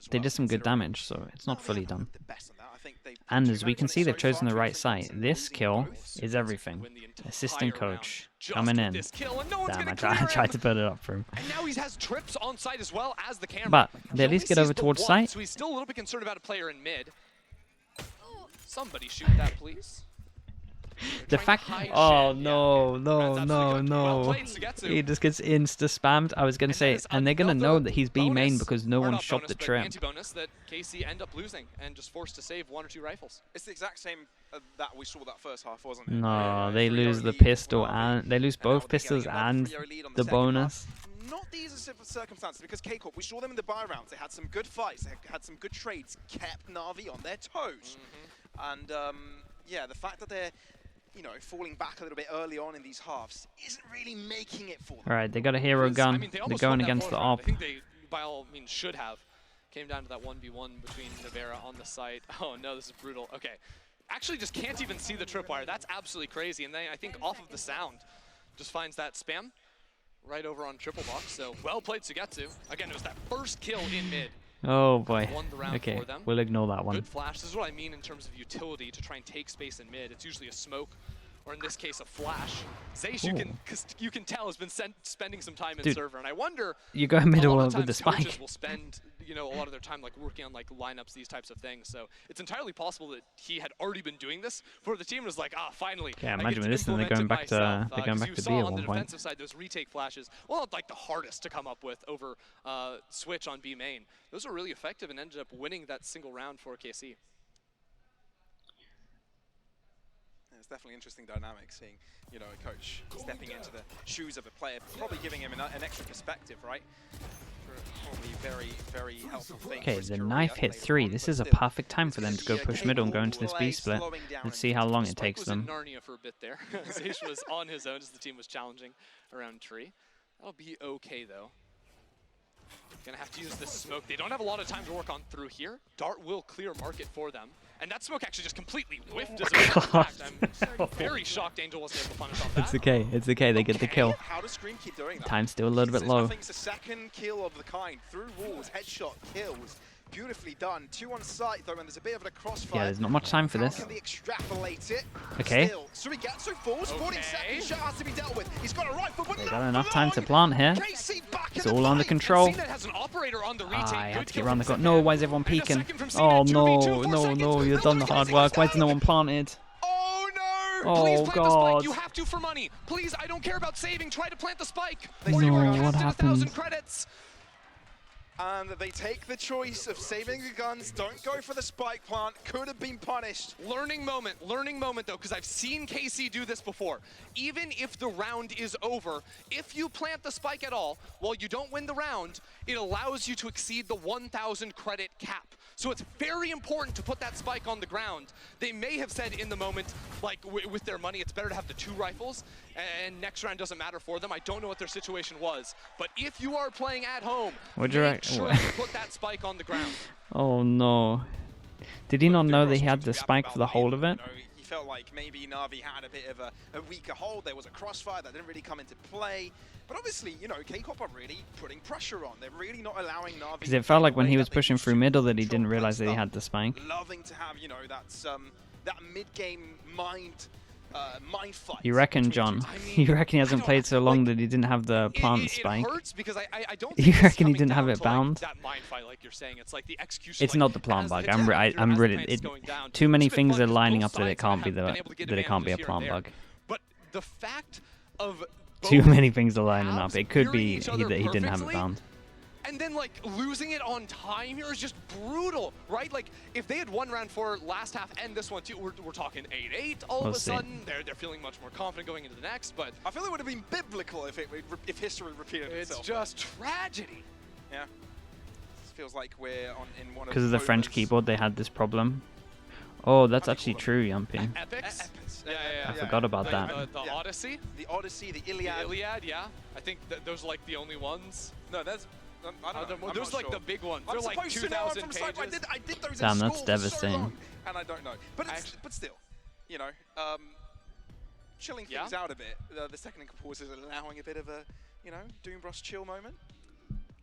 they did some good damage, so it's not fully done. And as we can see, they've chosen the right site. This kill is everything. Assistant coach coming in. Damn, I tried to put it up for him. And now he has trips on site as well as the camera. But they at least get over towards site. So he's still a little bit concerned about a player in mid. Somebody shoot that, please. The fact, oh no, he just gets insta spammed. I was gonna say, and they're gonna know that he's B main because no one shot the trip. Anti-bonus that KC end up losing and just forced to save 1 or 2 rifles. It's the exact same that we saw that first half, wasn't it? No, they lose the pistol and they lose both pistols and the bonus. Not the easiest of circumstances because KCORP, we saw them in the buy rounds. They had some good fights, they had some good trades, kept Navi on their toes. And yeah, the fact that they're falling back a little bit early on in these halves isn't really making it for them. Alright, they got a hero gun. I mean, They're going against the op. I think they, by all means, should have. Came down to that 1v1 between Nivera on the site. Oh no, this is brutal. Okay. Actually just can't even see the tripwire. That's absolutely crazy. And then I think off of the sound, just finds that spam right over on triple box. So well played Sugetsu. Again, it was that first kill in mid. Oh boy. Won the round Okay, for them. we'll ignore that one. Good flash. This is what I mean in terms of utility to try and take space in mid. It's usually a smoke, or in this case, a flash. Zeish, you can tell, has been spending some time in server, and I wonder. You go middle with the spike. Coaches will spend, a lot of their time like working on like lineups, these types of things. So it's entirely possible that he had already been doing this for the team. And was like, finally. Yeah, imagine with this, and they're going back to B at one point. On the defensive side, those retake flashes, well, not like the hardest to come up with over switch on B main. Those were really effective and ended up winning that single round for KC. It's definitely interesting dynamic seeing, a coach stepping into the shoes of the player, probably giving him an extra perspective, right? Probably very, very helpful thing. Okay, the knife hit 3. This is a perfect time for them to go push middle and go into this B split. Let's see how long it takes them. Narnia for a bit there. Zeish was on his own as the team was challenging around tree. That'll be okay though. Gonna have to use this smoke. They don't have a lot of time to work on through here. Dart will clear market for them. And that smoke actually just completely whiffed as a matter of fact. I'm very shocked Angel wasn't able to punish off that. It's okay, they get the kill. How does Scream keep doing that? Time's still a little bit low. Nothing's a second kill of the kind. Through walls, headshot, kills. beautifully done. 2 on site though, and there's a bit of a crossfire. Yeah, there's not much time for this. How can they extrapolate it? Okay. Still, Surigatsu falls. 40 seconds. Shot has to be dealt with. He's got a rifle, but They not got enough for time long. to plant here. KC back It's in the all under fight. control. CNET has an operator on the retake. I had Good to kill get around the from corner. No, Ascent. why is everyone And a peeking? second from CNET, Oh 2v2, no, 4 no, seconds. no, you've done the hard work. Why isn't no one planted? Oh no! Oh Please plant the god. spike. You have to for money. Please, I don't care about saving. Try to plant the spike. No, Or you are what casted 1,000 happened? credits. And they take the choice of saving the guns. Don't go for the spike plant. Could have been punished. Learning moment though, because I've seen KC do this before. Even if the round is over, if you plant the spike at all, while you don't win the round, it allows you to exceed the 1,000 credit cap. So it's very important to put that spike on the ground. They may have said in the moment, like with their money, it's better to have the 2 rifles, and next round doesn't matter for them. I don't know what their situation was. But if you are playing at home, Would you make sure you put that spike on the ground. Oh no. Did he not know that he had the spike for the whole of it? He felt like maybe Navi had a bit of a weaker hold. There was a crossfire that didn't really come into play. But obviously, you know, KCORP are really putting pressure on. They're really not allowing Navi. Because it felt like when he was pushing through middle that he didn't realize that he had the spike. Loving to have, you know, that mid-game mind fight. You reckon, John? You reckon he hasn't played so long that he didn't have the plant spike? It hurts because I don't. You reckon he didn't have it bound? That mind fight, like you're saying, it's like the execution. It's not the plant bug. I'm really. Too many things are lining up that it can't be a plant bug. But the fact of too many things are lining up. It could be that he didn't have it bound. And then, like, losing it on time here is just brutal, right? Like, if they had won round 4 last half and this one too, we're talking 8-8 all of a sudden. They're feeling much more confident going into the next, but I feel it would have been biblical if history repeated itself. It's just tragedy. Yeah. It feels like we're in one of because of the French keyboard, they had this problem. Oh, that's actually true, Yumpy. Epics? Yeah. I forgot about that. The Odyssey? The Odyssey, the Iliad. The Iliad, yeah. I think those are like the only ones. No, that's... I don't know. Those are like the big ones. I'm They're like 2,000 pages. I did those Damn, in that's school devastating. for so long, and I don't know. But still, you know, chilling things out a bit. The technical pause is allowing a bit of a, you know, Doombrush chill moment.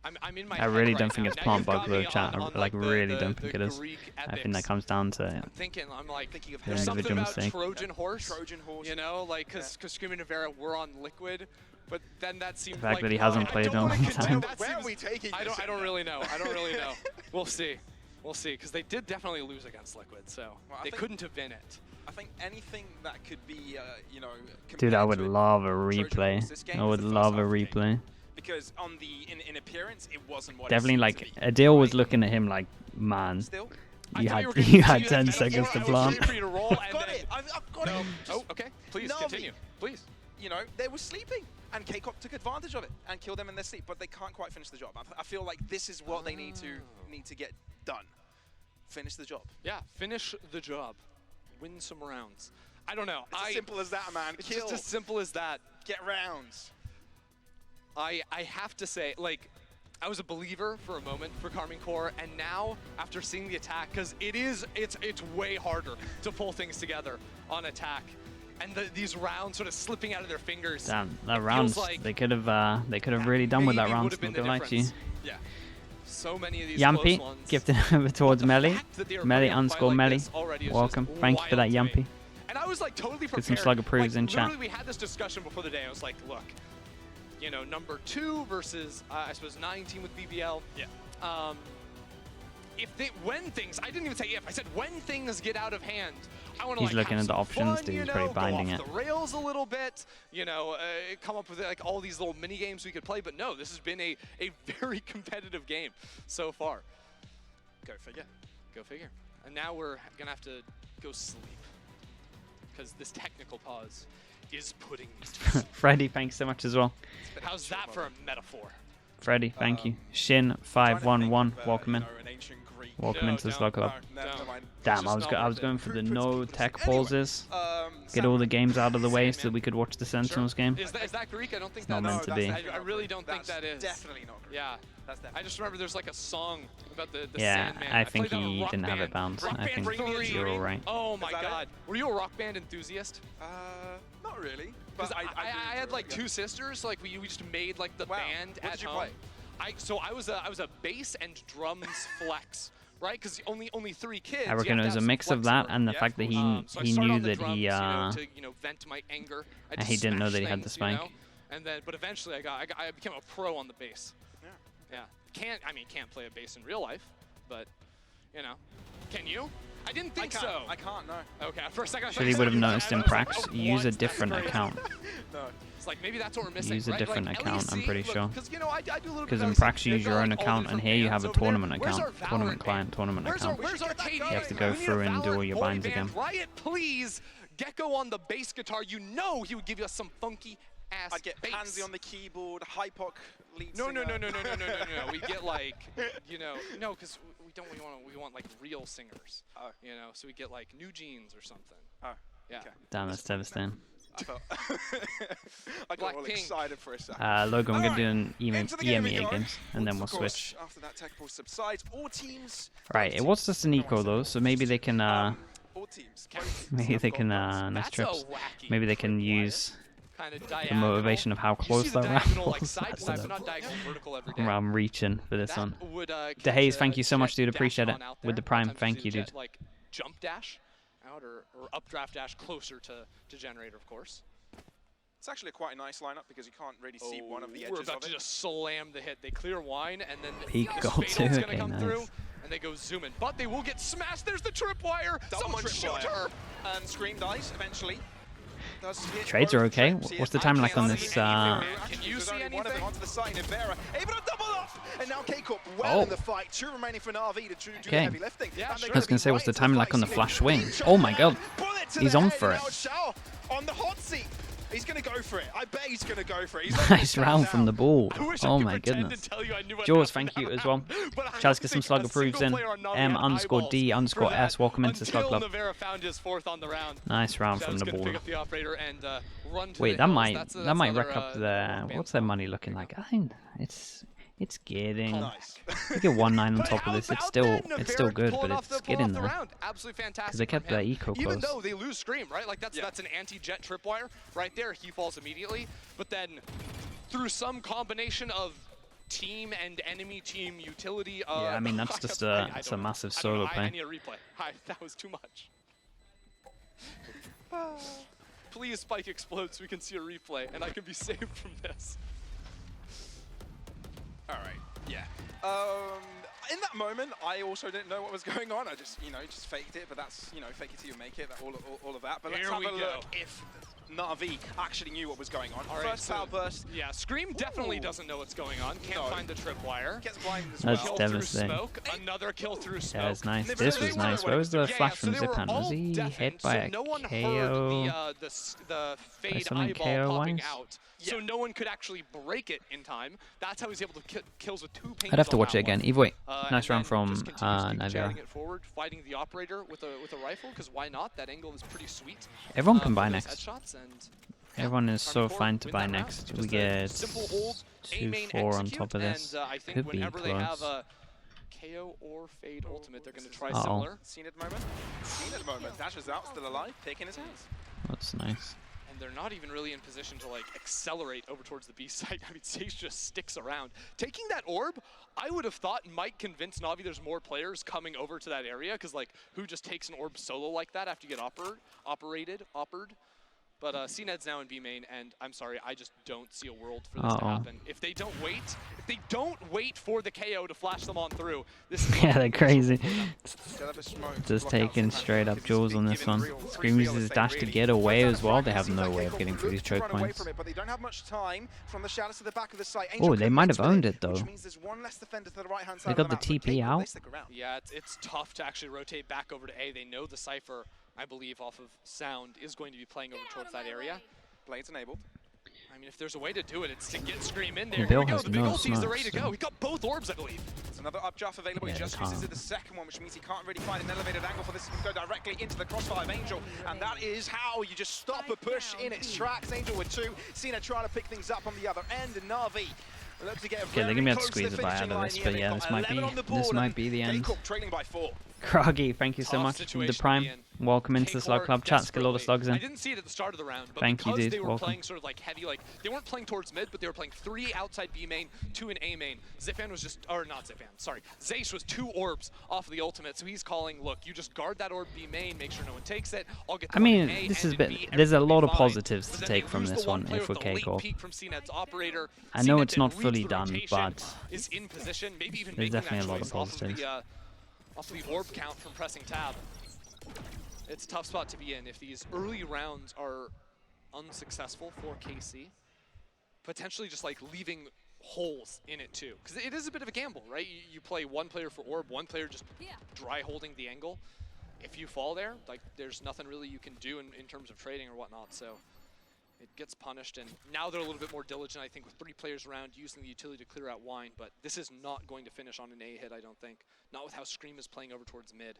I'm in my I really head don't right think now. it's Now plant you've bug got though, me chat. on, I really don't think it is. Greek I think that epics. comes down to I'm like Thinking of there's something individual about mistake. Trojan Horse. Trojan Horse. You know, like because Screaming and Vera were on Liquid, but then that seemed The fact like that he hasn't played in a long time. Where are we taking I this? don't really know. I don't really know. We'll see. We'll see, because they did definitely lose against Liquid, so they couldn't have been it. I think anything that could be, you know, Dude, I would compared to love a Trojan replay. Horse, this game I is would the first love a half game. replay. Because on the in appearance, it wasn't what Definitely, it like seemed to be. Adil was looking at him like, man, Still, you I had thought you were you gonna had continue 10 that seconds metaphor. to I was plant. waiting for you to roll, I've and got then- it. I've got No. it. Oh, okay. Please Navi. continue. Please. You know, they were sleeping, and KCORP took advantage of it and killed them in their sleep. But they can't quite finish the job. I feel like this is what they need to get done. Finish the job. Yeah, finish the job. Win some rounds. I don't know. It's as simple as that, man. It's Kill. just as simple as that. Get rounds. I have to say, like, I was a believer for a moment for Karmine Corps, and now after seeing the attack, because it's way harder to pull things together on attack, and these rounds sort of slipping out of their fingers. Damn, that round, like they could have really done with that maybe round. would have been Not the gonna lie to you. difference. Yeah. So many of these Yampy, close ones. gifted over towards The Melly. fact that they are Melly putting up a fight _ like Melly. this already is Welcome. just Thank you for that, wild to me. Yampy. And I was like totally prepared. Get some slug approves like, in chat. literally, we had this discussion before the day. I was like, look, you know, number 2 versus I suppose 9 team with BBL. Yeah. When things, I didn't even say if, I said when things get out of hand, I want to He's like looking have at the some options, fun, dude. you He's know, pretty binding go it. off the rails a little bit, you know, come up with like all these little mini games we could play. But no, this has been a very competitive game so far. Go figure. Go figure. And now we're gonna have to go sleep because this technical pause is putting me to sleep. Freddy, thanks so much as well. How's that for a metaphor? Freddy, thank you. Shin511, welcome in. Welcome No, into the don't. Slug Club. Never mind. Damn, I was going for the no tech pauses. Get all the games out of the way so that we could watch the Sentinels game. Is that Greek? I don't think not that's meant to be. I really don't think That's that is. definitely not Greek. Yeah. That's definitely I just remember there's like a song about the Yeah, Sandman. I think played that on he Rock didn't have it Band. bound. Rock I Band think 3. you're all right. Oh my that god. it? Were you a Rock Band enthusiast? Not really. Because But I had like 2 sisters. Like we just made like the band What at did you home. play? So I was a bass and drums flex right? Because only 3 kids. I reckon it was a mix of that and the fact that he knew that drums, you know, to vent my anger. And he didn't know that he had the spike. You know? And then, but eventually I became a pro on the bass. Yeah. Can't play a bass in real life, but you know, can you? I didn't think so. I can't, no. Okay, for a second I Should he would have noticed in Prax, use a different account. No. It's like maybe that's what we're missing. Use a different account, I'm pretty sure. Because you know, I do a little Because bit in of Prax you use they've got, your own like, account, and here you have a tournament account, tournament client, tournament account. Where's Arcadian? You have to go through and do all your binds again. Riot, please. Gecko on the bass guitar. You know he would give us some funky ass I'd get bass. Pansy on the keyboard, Hypoc lead No. singer. No. We get like, you know, no, because we want like real singers. Oh. You know, so we get like New Jeans or something. Oh. Yeah. Okay. Damn, that's devastating. I got all excited for a second. Logan, we're going to do an Into the game we EMEA go. games, and then we'll Of course, switch. After that tech pull subsides, all teams. Right, it was just an eco though, so maybe they can, all teams. maybe they can, nice That's trips. a wacky Maybe they can tripwire. use Kind of the motivation of how close that round like was. side to side, but not diagonal vertical every day. I'm reaching for this one. Would, DeHaze, thank you so much, dude. dash Appreciate it. on out With there. the Prime, Sometimes thank you, jet, dude. Like jump dash out or updraft dash closer to generator, of course. It's actually quite a nice lineup because you can't really see one of the edges We're about of to it. just slam the hit. They clear wine, and then Peak this goal Fatal's too. gonna Okay, come nice. through, and they go zoom in. But they will get smashed. There's the tripwire. Someone shoot her. And Scream dies eventually. Does hit Trades are both okay. trips here. What's the time like on Can't this? see anything. Can you There's see only one of them anything? onto the side. Nivera able to double off, and now KCORP well in the fight. 2 remaining for NAVI to do the heavy lifting. Yeah, And sure. they're I was going to say, what's the right time into like on the fight. flash swing? Shot Oh my god. bullet to He's the on head, for and it. now Shao on the hot seat. He's going to go for it. I bet he's going to go for it. He's Nice round from the ball. I wish I Oh could my pretend goodness. to tell you I knew what Jaws, happened thank you that as well. round, but I Chaz, get don't some think slug a approves single in. player on Navi had eyeballs M_D_, for that S, welcome into Slug until Club. Nivera found his 4th on the round. Nice round Chaz from the gonna ball. pick up the operator and run to Wait, the that hills. might That's rack another, up their. What's their money looking like? I think it's getting. Nice. We get 1-9 on top How of this. It's about that? still good, Pulling but off it's the getting there. round. Absolutely fantastic. Because they kept from their him. eco Even close. though they lose Scream, right? Like that's an anti-jet tripwire right there. He falls immediately, but then through some combination of team and enemy team utility. Yeah, I mean that's just a massive solo play. I need a replay. That was too much. Please spike explode so we can see a replay and I can be saved from this. All right. Yeah. In that moment, I also didn't know what was going on. I just, just faked it. But that's, fake it till you make it. All of that. But let's have a look if NAVI actually knew what was going on. All right, First power burst. Yeah, Scream definitely doesn't know what's going on. Can't find the tripwire. Gets blinded as That's well. devastating. Smoke. Another kill through smoke. Yeah, it's nice. This was nice. Where was the flash from Zipan? Was he hit by a no one KO? heard the fade something eyeball KO popping once? out. So no one could actually break it in time. That's how he's able to kill kills with 2 pains. I'd have to on watch that it again. one. Either way, And nice round then from just continues to keep Navia. jamming it forward, fighting the operator with a rifle, because why not? That angle is pretty sweet. Everyone can buy for those next. headshots, and Everyone is so Army Corps fine to win buy that round. next. Just We a get simple hold, A main 2-4 on execute, top of this. and I think Could be whenever they have close. a KO or Fade Ultimate, they're going to try Uh-oh. similar. Seen it moment. Seen it moment. Dashes out, still alive, taking his hands. That's nice. And they're not even really in position to like accelerate over towards the B site. I mean, Sage just sticks around. Taking that orb, I would have thought might convince Navi there's more players coming over to that area, because like, who just takes an orb solo like that after you get operated? But CNED's now in B main, and I'm sorry, I just don't see a world for this to happen. If they don't wait for the KO to flash them on through, this is Yeah, they're crazy. Smoke, Just taking straight up Jules on this one. Scream uses his dash to get away as well. They have no way of getting through these choke points. But they don't have much time from the shadows to the back of the site. Oh, they might have owned it though. Which means there's one less defender to the right-hand side They got of the map, but TP KCORP, out. they stick around. Yeah, it's tough to actually rotate back over to A. They know the Cypher, I believe, off of sound, is going to be playing over towards that area. Blades enabled. I mean, if there's a way to do it, it's to get Scream in there. Bill Here we go, has the big no ultis are ready to smokes, go. He got both orbs, I believe. There's another updraft available. Yeah, He just they uses can't. it the second one, which means he can't really find an elevated angle for this. He can go directly into the crossfire of Angel, and that is how you just stop a push in its tracks. Angel with 2. Cena trying to pick things up on the other end, and Navi look to get Okay, they're gonna be able to squeeze it by out of this, but yeah, this might be the end. KCORP trailing by 4. Kroggy, thank you so Tough much. The situation to Prime. be in. welcome into the Slug Club. Chat's get a lot of slugs in. I didn't see it at the start of the round, but Thank you, because dude. they were Welcome. playing sort of like heavy, like they weren't playing towards mid, but they were playing 3 outside B main, 2 in A main. Zifan was just, or not Zifan, sorry. Zaysh was 2 orbs off of the ultimate, so he's calling, look, you just guard that orb B main, make sure no one takes it. I'll get the I mean, A this and is a in bit. B, There's a everything lot will of be fine. positives But to then take they from lose this the one player if we're with the late KCORP. peek from CNED's operator. I know CNED it's not then fully reads the done, rotation, but is in position, maybe even there's making definitely that a lot choice of off of positives. the orb count from pressing tab. It's a tough spot to be in if these early rounds are unsuccessful for KC. Potentially just like leaving holes in it too, because it is a bit of a gamble, right? You play one player for orb, one player just dry holding the angle. If you fall there, like there's nothing really you can do in terms of trading or whatnot, so it gets punished. And now they're a little bit more diligent, I think, with 3 players around using the utility to clear out wine, but this is not going to finish on an A hit, I don't think. Not with how Scream is playing over towards mid.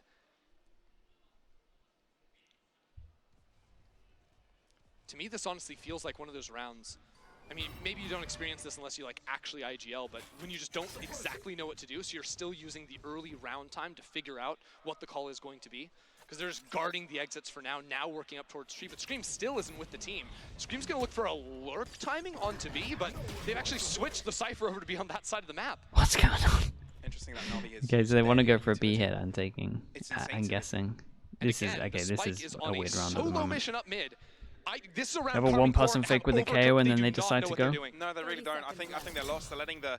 To me, this honestly feels like one of those rounds. I mean, maybe you don't experience this unless you like actually IGL, but when you just don't exactly know what to do, so you're still using the early round time to figure out what the call is going to be. Because they're just guarding the exits for now working up towards Scream, but Scream still isn't with the team. Scream's gonna look for a lurk timing onto B, but they've actually switched the Cypher over to be on that side of the map. What's going on? Interesting that Navi is. Okay, so they want to go for a B hit. I'm guessing. And This again, is the Spike is a on weird round at the solo moment. mission up mid. This is a round Have a Karmine one-person Corp fake with have the KO overcooked. and then do they not decide know to what they're go? doing. No, they really don't. I think they're lost. They're letting the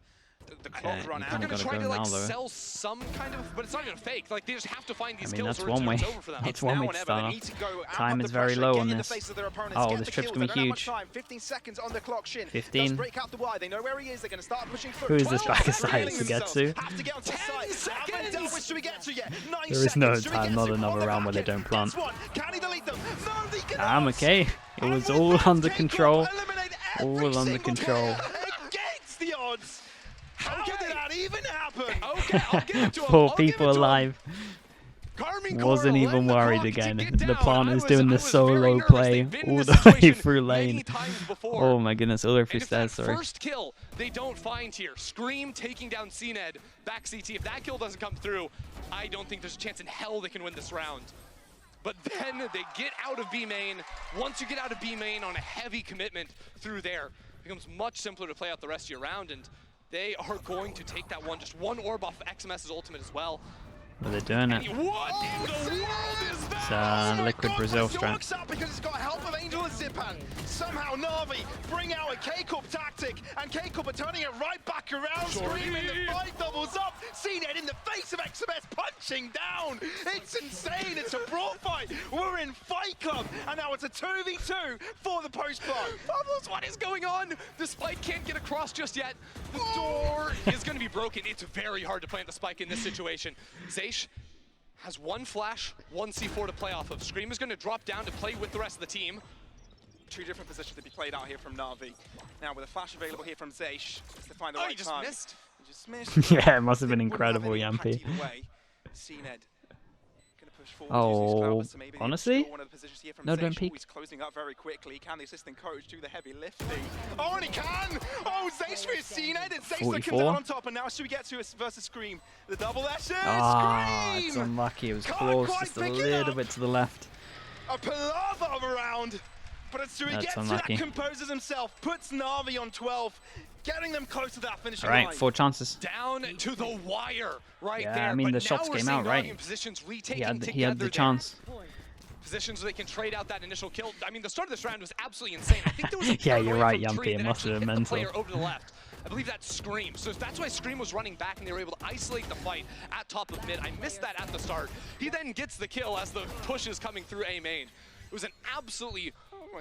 clock run you out. kinda They're gonna gotta try go to like now, though. sell some kind of, but it's not even fake. Like they just have to find these I mean, kills that's or one way. it's over for them. It's one way to start off. Time is very low on this. Oh, this trip's gonna be huge. 15 seconds on the clock. Shin 15. break out the Y. They know where he is. They're going to start pushing through. Who is this 12 back aside to get to? Have to get onto the side. Haven't dealt with, should we get to yet? 9 There is no seconds. Should we time, get not to? another On the round where they back don't end. plant. That's one. Can he delete them? No, they cannot. I'm okay. It was And with all that, under KCORP control. eliminate All every under single control. player against the odds. How did that even happen? Okay, I'll give it to him. 4 I'll give it people to him. alive. Karmine Wasn't Corp even letting the worried clock again. tick The down. partner's I doing the was very solo nervous. play They've been in all this the way situation through many lane. times before. Oh my goodness, all over And if stairs, that sorry. first kill they don't find here, Scream taking down CNED, back CT, if that kill doesn't come through, I don't think there's a chance in hell they can win this round. But then they get out of B main. Once you get out of B main on a heavy commitment through there, it becomes much simpler to play out the rest of your round, and they are going to take that one, just one orb off XMS's ultimate as well. But they're doing it. What in the world is that? It's Liquid Brazil strat. Works out because it's got help of Angel and Zipan. Somehow Navi bring out a KCORP tactic, and KCORP are turning it right back around. Screaming, the fight doubles up. CNED in the face of XMS, punching down. It's insane. It's a brawl fight. We're in Fight Club, and now it's a 2v2 for the post-plant. Bubbles, what is going on? The spike can't get across just yet. The door is going to be broken. It's very hard to plant the spike in this situation. Zaysh has 1 flash, 1 C4 to play off of. Scream is going to drop down to play with the rest of the team. 2 different positions to be played out here from Navi. Now with a flash available here from Zaysh to find the Oh, right he just time. missed. He just missed. Yeah, it must have been Wouldn't have incredible, any impact Yampy. either way. CNED gonna push forward, Oh, use his clout, so maybe they honestly? can one of the positions here from No, Zaysh. don't peek. He's closing up very quickly. Can the assistant coach do the heavy lifting? Oh, and he can! Oh, Zaysh for his CNED, and Zaysh looking 44. down on top, and now should we get to us versus Scream? The double dashes! Ah, Scream! it's unlucky. It was Can't close, quite just a pick it little up. bit to the left. A palaver of a round, but as soon as he That's gets unlucky. to that, composes himself, puts Navi on 12, getting them close to that finishing All right, line. 4 chances. Down to the wire right Yeah, there. I mean, but the now shots we're came seeing out, Navi right? in positions He retaking had the together chance. Positions where they can trade out that initial kill. I mean, the start of this round was absolutely insane. I think there was a Yeah, you're turn right, from Yampy. Tree It that must have actually been hit the mental. player over to the left. I believe that's Scream. So that's why Scream was running back and they were able to isolate the fight at top of mid. I missed that at the start. He then gets the kill as the push is coming through A main. It was an absolutely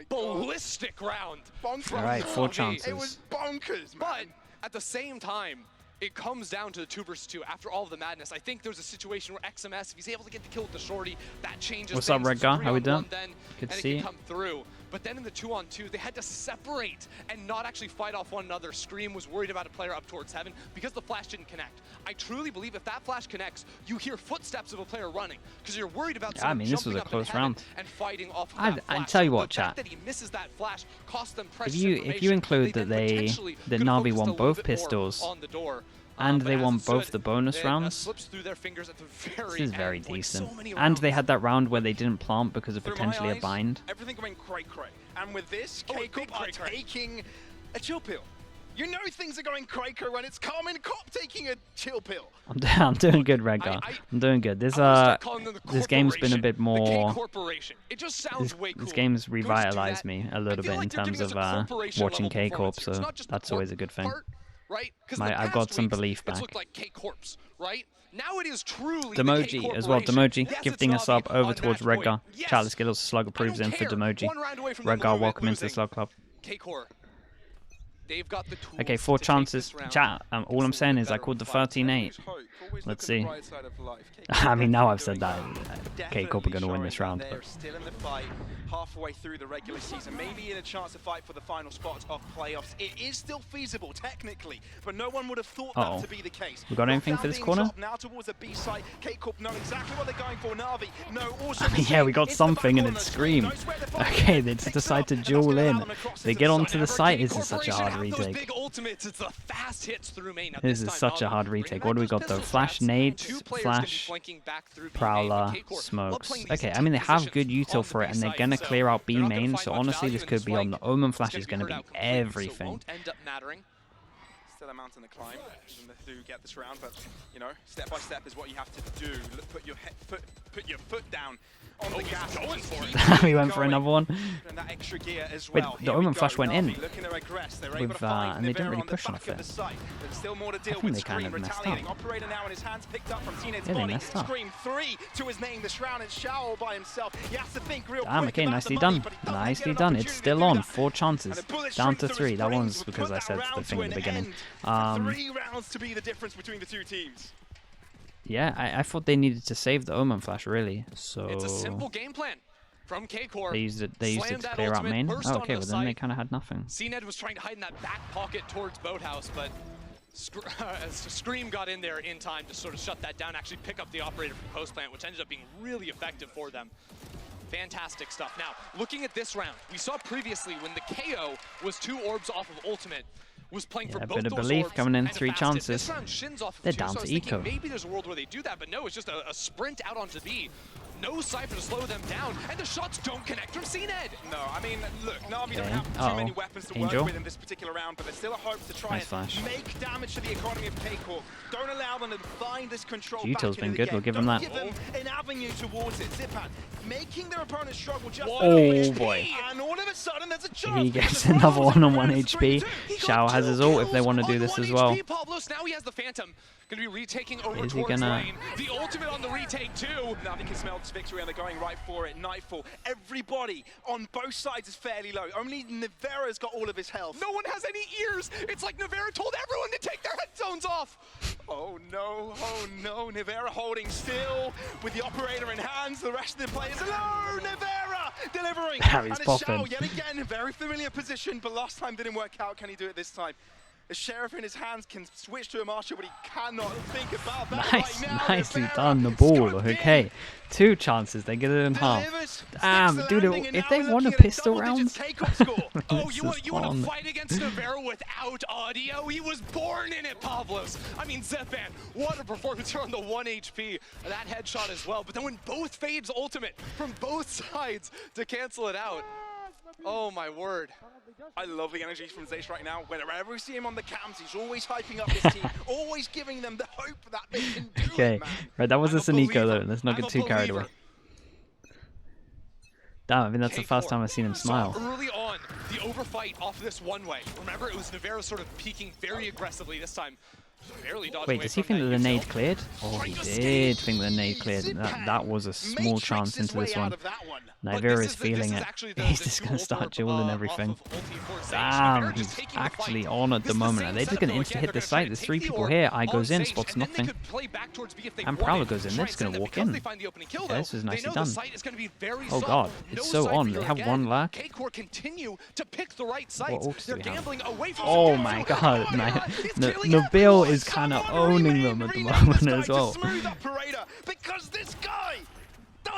ballistic round. Bonkers. All right, 4 Navi. chances. It was bonkers, man. But at the same time, it comes down to the 2 versus 2 after all of the madness. I think there's a situation where XMS, if he's able to get the kill with the shorty, that changes What's things. up, Red It's Guy? 3 How we on 1 doing? then, Good to and see it you. can come through. But then in the 2-on-2, they had to separate and not actually fight off one another. Scream was worried about a player up towards heaven because the flash didn't connect. I truly believe if that flash connects, you hear footsteps of a player running because you're worried about Yeah, I someone mean, this was jumping a up in close heaven round. and fighting off of I'd that flash. tell you what, the fact chat. that he misses that flash cost them precious If you information. include that then that potentially Navi could've focused won a little both bit more pistols, on the door. and they won both the bonus rounds. Slips through their fingers at the very This is very end, like decent. so And they had that round where they didn't plant because of potentially a bind. Everything going cray-cray. And with this, KCORP are taking a chill pill. You know things are going cray-cray when it's KCORP taking a chill pill. I'm doing good, Redgar. I'm doing good. This game's been a bit more. It just sounds way cool. This game's revitalized me a little bit in terms of watching KCORP, so that's always a good thing. Right? I've got some belief back. It looked like KCORP's, right? Now it is truly Demoji as well. Demoji gifting us up over towards Redgar. Charlie Skittles slug approves in for Demoji. Redgar, welcome into the slug club. KCORP. They've got the tools. Okay, 4 chances. Chat, all I'm saying is I called the 13-8. Let's see. I mean, now I've said that. KCORP are going to win this round. They're still in the fight, halfway through the regular season, maybe in a chance to fight for the final spots of playoffs. It is still feasible, technically, but no one would have thought that to be the case. We got anything for this corner? Now towards the B side, KCORP know exactly what they're going for. NAVI, no, also yeah, we got something and it's Scream. Okay, they just decide to duel in. They get onto the site. This is such a hard retake. This is such a hard retake. What do we got though? Flash nades, flash, prowler, smokes. Okay, I mean they have good util for it and they're gonna clear out B main, so honestly this could be on. The Omen flash is gonna be everything. Still a mountain to climb to get this round, but you know, step by step is what you have to do. Put your foot down on the gas. Going for it. We went for another one. And that extra gear as Wait, well. the Omen flash went in. Looking to regress. They're With, able to find and they didn't Nivera really on the push back on of the site. There's still more to deal think with. they kind Scream of messed retaliating. up. Operator now in his hands picked up from Teenage's Yeah, they body. messed up. Scream 3 to his name this round and Shao by himself. He has to think real Damn, quick okay, about nicely the money, done. but he doesn't Nicely get done. an It's opportunity still to do on. that. 4 chances. Down to 3. That was because I said the thing at the beginning. 3 rounds to be the difference between the two teams. Yeah, I thought they needed to save the Omen flash, really. So it's a simple game plan from KCORP. They used it to clear out main. Oh, okay, well then they kind of had nothing. CNED was trying to hide in that back pocket towards Boathouse, but Scream got in there in time to sort of shut that down, actually pick up the operator from post plant, which ended up being really effective for them. Fantastic stuff. Now, looking at this round, we saw previously when the KO was 2 orbs off of ultimate, was playing for a both bit of those belief orbs coming in, and 3 fastest. chances. This round, Shin's off of They're 2, down so I to was thinking eco. maybe there's a world where they do that, but no, it's just a sprint out onto B. No Cypher to slow them down, and the shots don't connect from CNED. No, I mean, look, NAVI don't have too many weapons to work with in this particular round, but there's still a hope to try and make damage to the economy of KCORP. Don't allow them to find this control back into the game. Good, we'll give them that. Give them an avenue towards it. Zipan making their opponent struggle just oh boy. And all of a sudden there's a chance. He gets another one on 1 HP. Shao has his ult if they want to do this as well. Now he has the Phantom. Going to be retaking over Is he towards gonna... lane. The ultimate on the retake too. NAVI can smell this victory and they're going right for it. Nightfall. Everybody on both sides is fairly low. Only Nivera's got all of his health. No one has any ears. It's like Nivera told everyone to take their headphones off. Oh no, Nivera holding still with the operator in hands. The rest of the players alone. Nivera delivering. He's and popping. Shao yet again, very familiar position, but last time didn't work out. Can he do it this time? The Sheriff in his hands can switch to a Marshal, but he cannot think about that right now. Nicely done, the ball. Okay, 2 chances. They get it in half. Damn, dude, if they want a pistol round. Oh, you want to fight against Nivera without audio? He was born in it, Pavlos. I mean, Zepan, what a performance here on the 1 HP. That headshot as well. But then when both fades ultimate from both sides to cancel it out. Oh my word. I love the energy from Zeish right now. Whenever we see him on the cams, he's always hyping up his team, always giving them the hope that they can do it, man. Right, that was a Sneeko though. Let's not get too carried away. Damn, I mean that's the first time I've seen him smile. Early on, the overfight off this one-way. Remember, it was Nivera sort of peeking very aggressively this time. Wait, does he think that the nade cleared? Oh, he did think the nade cleared. That was a small chance into this one. Nivera is feeling it. He's just going to start dueling everything. Damn, he's actually on at the moment. Are they just going to insta-hit the site? There's 3 people here. I goes in, spots nothing. And Prowler goes in. They're just going to walk in. Yeah, this is nicely done. Oh god, it's so on. They have 1 lurk. What ult do we have? Oh my god, Nabil is kind of owning them at the moment as well.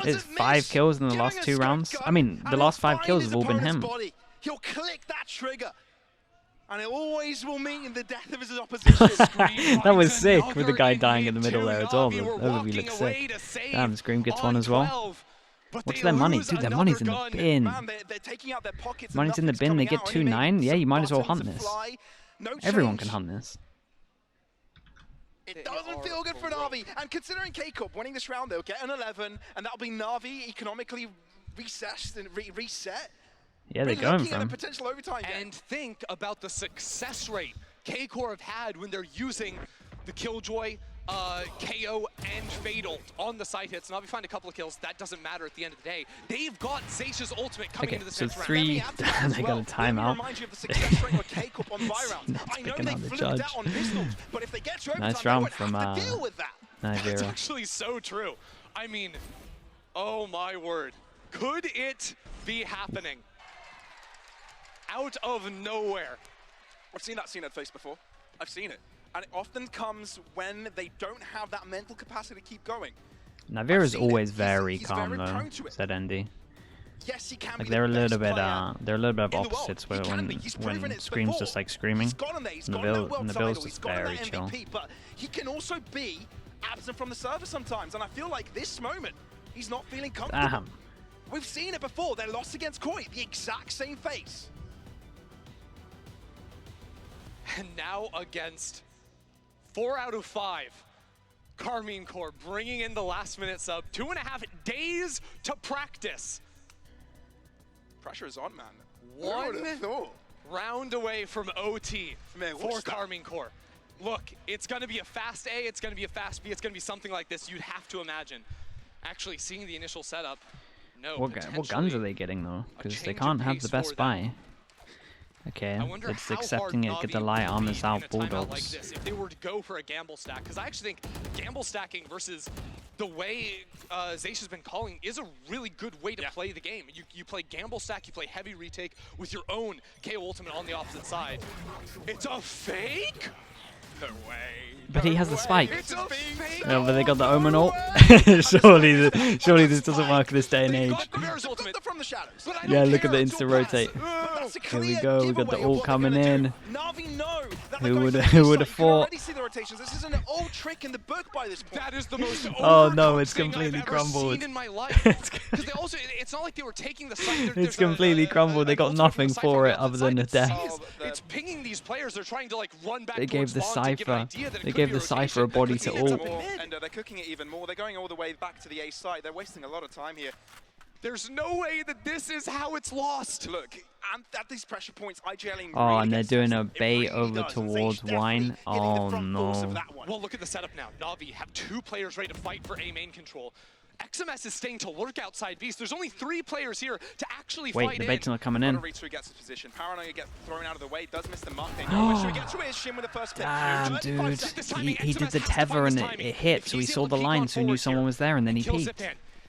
It's 5 kills in the last 2 rounds. I mean, the last 5 kills have all been him. He'll click that trigger. And it always will mean the death of his opposition. That was sick with the guy dying in the middle there as well. The overview looks sick. Damn, Scream gets one as well. What's their money? Dude, their money's in the bin. Money's in the bin, they get 2-9? Yeah, you might as well hunt this. Everyone can hunt this. It doesn't feel good for NAVI, and considering KCORP winning this round, they'll get an 11, and that'll be NAVI economically reset. Yeah, they're going for him. Potential overtime game. And think about the success rate KCORP have had when they're using the Killjoy, KO, and Fatal on the side hits. NAVI find a couple of kills. That doesn't matter at the end of the day. They've got Zaish's ultimate coming into this next round. Okay, so 3, they got a timeout. Nice round from NAVI. That's actually so true. I mean, oh my word. Could it be happening? Out of nowhere. I've seen that face before. I've seen it. And it often comes when they don't have that mental capacity to keep going. NAVI is always very calm though, said Andy. Yes, he can. Like they're a little bit of opposites where when Scream's just like screaming, Navil's just very chill. But he can also be absent from the server sometimes, and I feel like this moment he's not feeling comfortable. Damn. We've seen it before. They lost against Koi, the exact same face. And now against 4 out of 5, KCORP bringing in the last-minute sub. 2.5 days to practice. Pressure is on, man. One round away from OT for KCORP. Look, it's going to be a fast A, it's going to be a fast B, it's going to be something like this. You'd have to imagine. Actually, seeing the initial setup, no. What guns are they getting though? Because they can't have the best buy. Okay, it's accepting it, get the light armors out, Bulldogs. Like this, if they were to go for a gamble stack, because I actually think gamble stacking versus the way Zaish has been calling is a really good way to play the game. You play gamble stack, you play heavy retake with your own KO ultimate on the opposite side. It's a fake? No way. But he has the spike. It's a fake. No, but they got the Omen ult. surely this doesn't work this day and age. Yeah, look at the instant rotate. Here we go, we got the ult coming in. Who would have thought? This is an old trick in the book by this point. That is the most oh no, it's completely crumbled. In my life. They also, it's not like they were taking the site. It's completely crumbled. They got nothing for it other than a death. It's pinging these players. They're trying to like run back. They gave the Cypher. They gave the Cypher a body to ult. And they're cooking it even more. They're going all the way back to the A side. They're wasting a lot of time here. There's no way that this is how it's lost. Look, and at these pressure points, IGLing. Oh, and they're doing a bait over towards Wine. Oh no. Well, look at the setup now. NAVI have 2 players ready to fight for A main control. XMS is staying to lurk outside Beast. There's only 3 players here to actually fight in. Wait, the bait's not coming in. Gets his position. Paranoia gets thrown out of the way. Does miss the mark. Damn, dude. He did the tether and it hit, so he saw the line, so he knew someone was there, and then he peeked.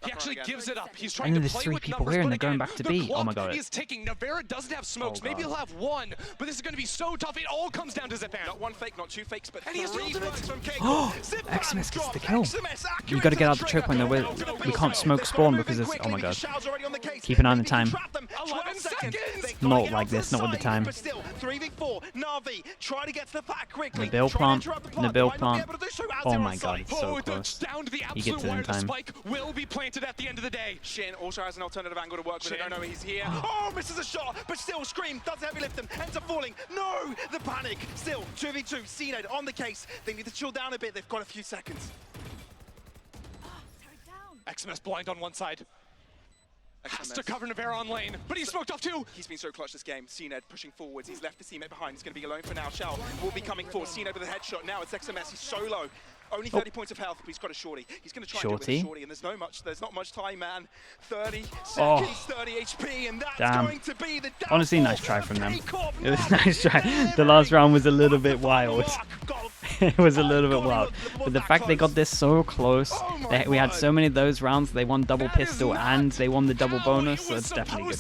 He actually gives it up. He's trying and to there's play 3 with people numbers, here, and they're again, going back to B. Oh my god. He's taking. Navera doesn't have smokes. Oh, maybe he'll have 1, but this is going to be so tough. It all comes down to Zipan. Not 1 fake, not 2 fakes, but and 3 fakes from KCORP. Oh, XMS gets the kill. You got to get out the choke point though. We can't smoke spawn because it's. Oh my god. Keep an eye on the time. 11 seconds. Not like this. Not with the time. 3v4. NAVI try to get to the pack quickly. Nabil plant. Oh my god, it's so close. He gets it in time. Spike will be planted at the end of the day. Shin also has an alternative angle to work with. I don't know he's here. Oh, misses a shot, but still Scream does heavy lift him. Ends up falling. No, the panic. Still 2v2. CNED on the case. They need to chill down a bit. They've got a few seconds. XMS blind on one side. Has to cover Navera on lane, but he's smoked off too. He's been so clutch this game. CNED pushing forwards. He's left his teammate behind. He's going to be alone for now. Shao will be coming forward. CNED with a headshot. Now it's XMS. He's so low. Only 30 points of health, but he's got a shorty. He's going to try and do it with a shorty, and there's not much time, man. 30 seconds, 30 HP, and that's going to be the downfall. Honestly, nice try from them. It was a nice try. The last round was a little bit wild. It was a little bit wild. But the fact they got this so close, we had so many of those rounds, they won double pistol and they won the double bonus, so it's definitely good.